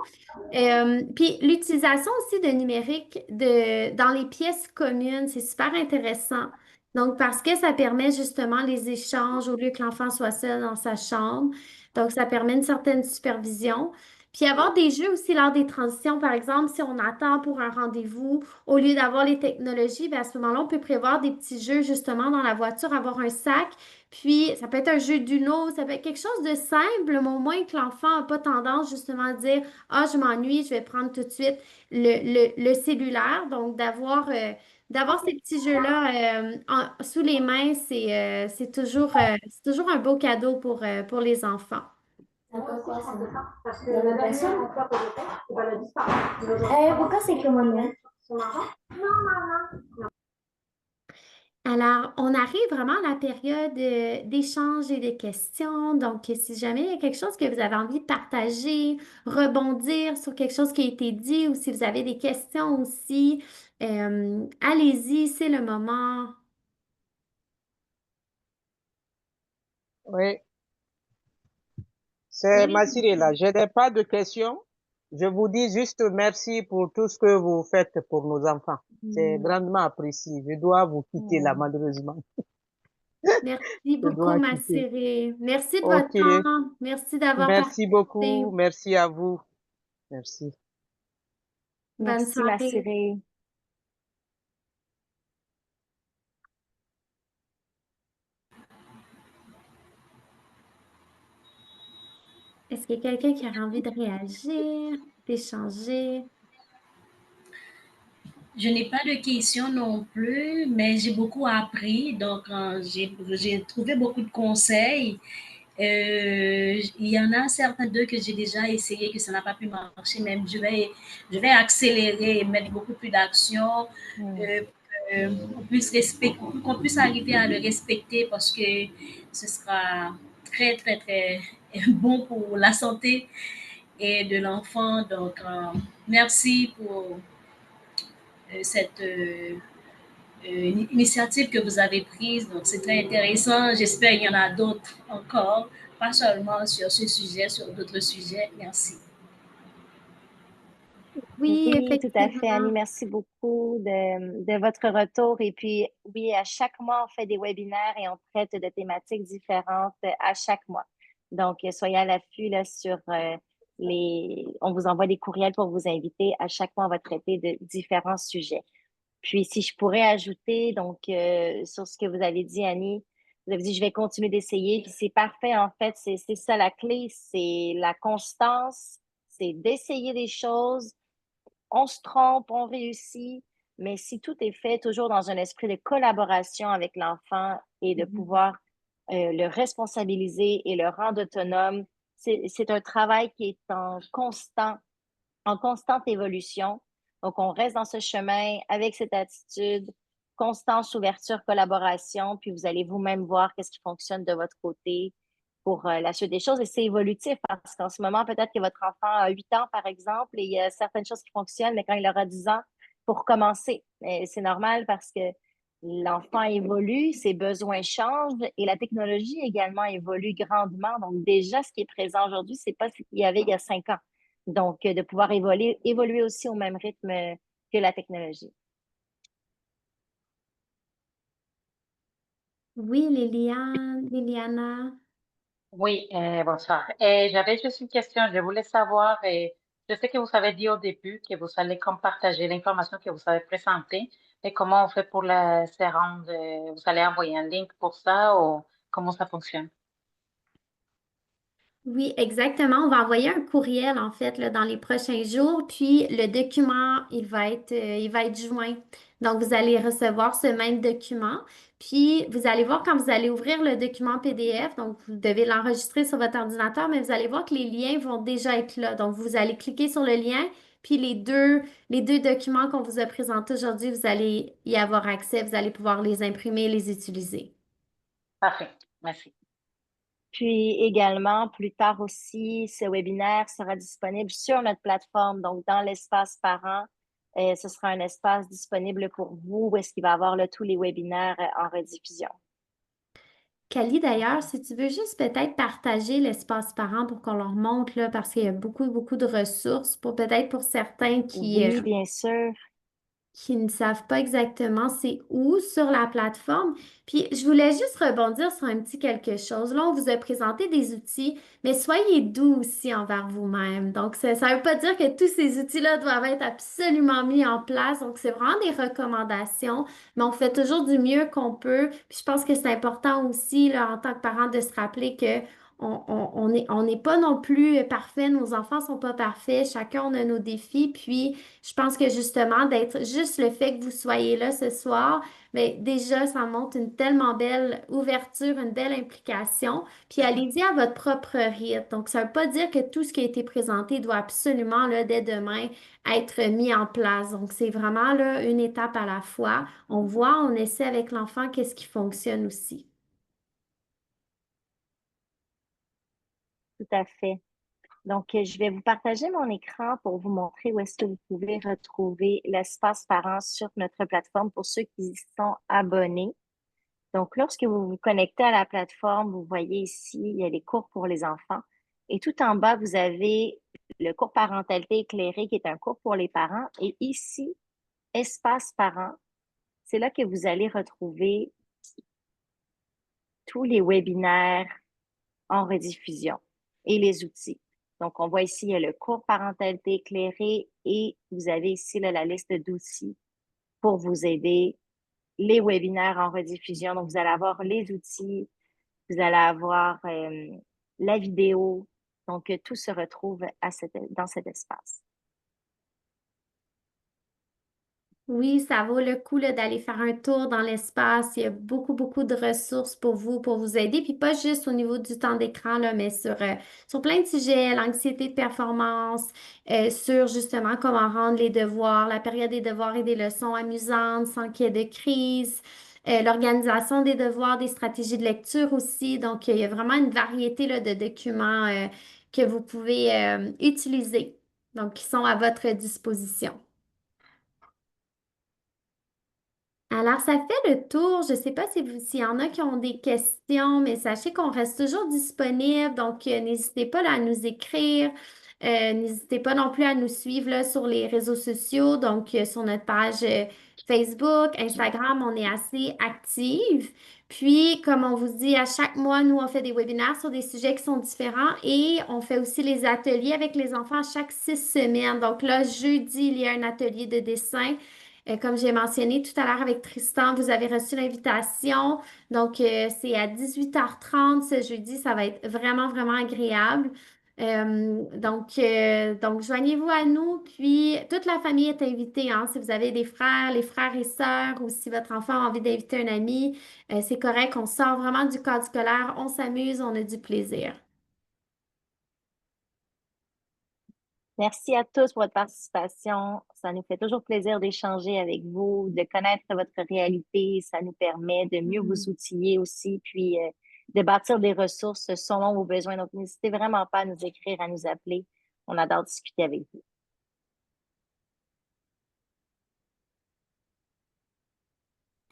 Puis l'utilisation aussi de numérique dans les pièces communes, c'est super intéressant. Donc, parce que ça permet justement les échanges au lieu que l'enfant soit seul dans sa chambre. Donc, ça permet une certaine supervision. Puis avoir des jeux aussi lors des transitions. Par exemple, si on attend pour un rendez-vous, au lieu d'avoir les technologies, bien, à ce moment-là, on peut prévoir des petits jeux justement dans la voiture, avoir un sac. Puis, ça peut être un jeu d'Uno, ça peut être quelque chose de simple, mais au moins que l'enfant n'a pas tendance justement à dire « Ah, je m'ennuie, je vais prendre tout de suite le cellulaire. » Donc, d'avoir ces petits jeux-là sous les mains, c'est toujours un beau cadeau pour les enfants. Pourquoi c'est que moi non? Alors, on arrive vraiment à la période d'échange et de questions. Donc, si jamais il y a quelque chose que vous avez envie de partager, rebondir sur quelque chose qui a été dit ou si vous avez des questions aussi, allez-y, c'est le moment. Oui, c'est Oui. Massiré là. Je n'ai pas de questions. Je vous dis juste merci pour tout ce que vous faites pour nos enfants. C'est grandement apprécié. Je dois vous quitter là, malheureusement. Merci Je beaucoup, dois ma quitter. chérie. Merci de votre Ok. temps. Merci d'avoir Merci participé. beaucoup. Merci à vous. Merci. Bonne Merci, soirée. Massiré. Est-ce qu'il y a quelqu'un qui a envie de réagir, d'échanger? Je n'ai pas de questions non plus, mais j'ai beaucoup appris. Donc, j'ai trouvé beaucoup de conseils. Il y en a certains d'eux que j'ai déjà essayé, que ça n'a pas pu marcher. Même je vais accélérer et mettre beaucoup plus d'action qu'on puisse arriver à le respecter parce que ce sera très, très, très bon pour la santé et de l'enfant. Donc, merci pour cette initiative que vous avez prise. Donc, c'est très intéressant. J'espère qu'il y en a d'autres encore, pas seulement sur ce sujet, sur d'autres sujets. Merci. Oui, Oui, tout à fait, Annie. effectivement. Merci beaucoup de votre retour. Et puis, oui, à chaque mois, on fait des webinaires et on traite de thématiques différentes à chaque mois. Donc, soyez à l'affût là, sur On vous envoie des courriels pour vous inviter. À chaque mois, on va traiter de différents sujets. Puis, si je pourrais ajouter, donc, sur ce que vous avez dit, Annie, vous avez dit, je vais continuer d'essayer. Puis, c'est parfait, en fait. C'est ça la clé, c'est la constance, c'est d'essayer des choses. On se trompe, on réussit, mais si tout est fait toujours dans un esprit de collaboration avec l'enfant et de pouvoir le responsabiliser et le rendre autonome, c'est un travail qui est en constante évolution. Donc, on reste dans ce chemin avec cette attitude, constance, ouverture, collaboration, puis vous allez vous-même voir qu'est-ce qui fonctionne de votre côté pour la suite des choses. Et c'est évolutif parce qu'en ce moment, peut-être que votre enfant a 8 ans, par exemple, et il y a certaines choses qui fonctionnent, mais quand il aura 10 ans, pour commencer. C'est normal parce que l'enfant évolue, ses besoins changent et la technologie également évolue grandement. Donc, déjà, ce qui est présent aujourd'hui, c'est pas ce qu'il y avait il y a 5 ans. Donc, de pouvoir évoluer aussi au même rythme que la technologie. Oui, Liliana. Oui, bonsoir. J'avais juste une question. Je voulais savoir, je sais que vous avez dit au début que vous allez comme partager l'information que vous avez présentée, mais comment on fait pour se rendre, vous allez envoyer un link pour ça ou comment ça fonctionne? Oui, exactement. On va envoyer un courriel, en fait, là, dans les prochains jours, puis le document, il va être joint. Donc, vous allez recevoir ce même document, puis vous allez voir quand vous allez ouvrir le document PDF, donc vous devez l'enregistrer sur votre ordinateur, mais vous allez voir que les liens vont déjà être là. Donc, vous allez cliquer sur le lien, puis les deux documents qu'on vous a présentés aujourd'hui, vous allez y avoir accès, vous allez pouvoir les imprimer et les utiliser. Parfait, merci. Puis également, plus tard aussi, ce webinaire sera disponible sur notre plateforme, donc dans l'espace parent. Ce sera un espace disponible pour vous où est-ce qu'il va y avoir là, tous les webinaires en rediffusion. Kali, d'ailleurs, si tu veux juste peut-être partager l'espace parent pour qu'on leur montre, là, parce qu'il y a beaucoup, beaucoup de ressources pour peut-être pour certains Oui, bien sûr. qui ne savent pas exactement c'est où sur la plateforme. Puis, je voulais juste rebondir sur un petit quelque chose. Là, on vous a présenté des outils, mais soyez doux aussi envers vous-même. Donc, ça ne veut pas dire que tous ces outils-là doivent être absolument mis en place. Donc, c'est vraiment des recommandations, mais on fait toujours du mieux qu'on peut. Puis, je pense que c'est important aussi, là, en tant que parent, de se rappeler que on n'est pas non plus parfait, nos enfants sont pas parfaits, chacun on a nos défis. Puis, je pense que justement, d'être juste le fait que vous soyez là ce soir, mais déjà, ça montre une tellement belle ouverture, une belle implication. Puis allez-y à votre propre rythme. Donc, ça ne veut pas dire que tout ce qui a été présenté doit absolument, là, dès demain, être mis en place. Donc, c'est vraiment là, une étape à la fois. On voit, on essaie avec l'enfant qu'est-ce qui fonctionne aussi. Tout à fait. Donc, je vais vous partager mon écran pour vous montrer où est-ce que vous pouvez retrouver l'espace parents sur notre plateforme pour ceux qui y sont abonnés. Donc, lorsque vous vous connectez à la plateforme, vous voyez ici, il y a les cours pour les enfants. Et tout en bas, vous avez le cours parentalité éclairée qui est un cours pour les parents. Et ici, espace parents, c'est là que vous allez retrouver tous les webinaires en rediffusion et les outils. Donc, on voit ici, il y a le cours parentalité éclairée et vous avez ici là, la liste d'outils pour vous aider, les webinaires en rediffusion. Donc, vous allez avoir les outils, vous allez avoir la vidéo. Donc, tout se retrouve dans cet espace. Oui, ça vaut le coup là, d'aller faire un tour dans l'espace. Il y a beaucoup, beaucoup de ressources pour vous aider. Puis pas juste au niveau du temps d'écran, là, mais sur plein de sujets, l'anxiété de performance, sur justement comment rendre les devoirs, la période des devoirs et des leçons amusantes sans qu'il y ait de crise, l'organisation des devoirs, des stratégies de lecture aussi. Donc, il y a vraiment une variété là, de documents que vous pouvez utiliser, donc qui sont à votre disposition. Alors, ça fait le tour. Je ne sais pas s'il y en a qui ont des questions, mais sachez qu'on reste toujours disponible. Donc, n'hésitez pas là, à nous écrire. N'hésitez pas non plus à nous suivre là, sur les réseaux sociaux. Donc, sur notre page Facebook, Instagram, on est assez actifs. Puis, comme on vous dit, à chaque mois, nous, on fait des webinaires sur des sujets qui sont différents et on fait aussi les ateliers avec les enfants chaque 6 semaines. Donc là, jeudi, il y a un atelier de dessin. Comme j'ai mentionné tout à l'heure avec Tristan, vous avez reçu l'invitation. Donc, c'est à 18h30 ce jeudi. Ça va être vraiment, vraiment agréable. Donc, joignez-vous à nous. Puis, toute la famille est invitée. Hein, si vous avez des frères, les frères et sœurs, ou si votre enfant a envie d'inviter un ami, c'est correct. On sort vraiment du cadre scolaire. On s'amuse, on a du plaisir. Merci à tous pour votre participation. Ça nous fait toujours plaisir d'échanger avec vous, de connaître votre réalité. Ça nous permet de mieux vous outiller aussi, puis de bâtir des ressources selon vos besoins. Donc, n'hésitez vraiment pas à nous écrire, à nous appeler. On adore discuter avec vous.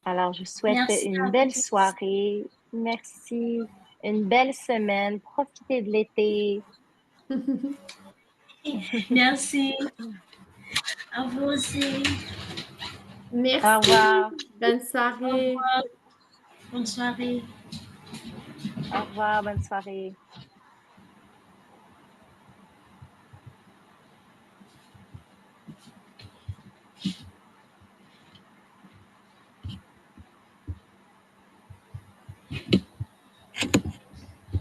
Alors, je vous souhaite une belle soirée. Merci. Une belle semaine. Profitez de l'été. Merci. À vous aussi. Merci. Au revoir. Bonne soirée. Au revoir. Bonne soirée. Au revoir. Bonne soirée.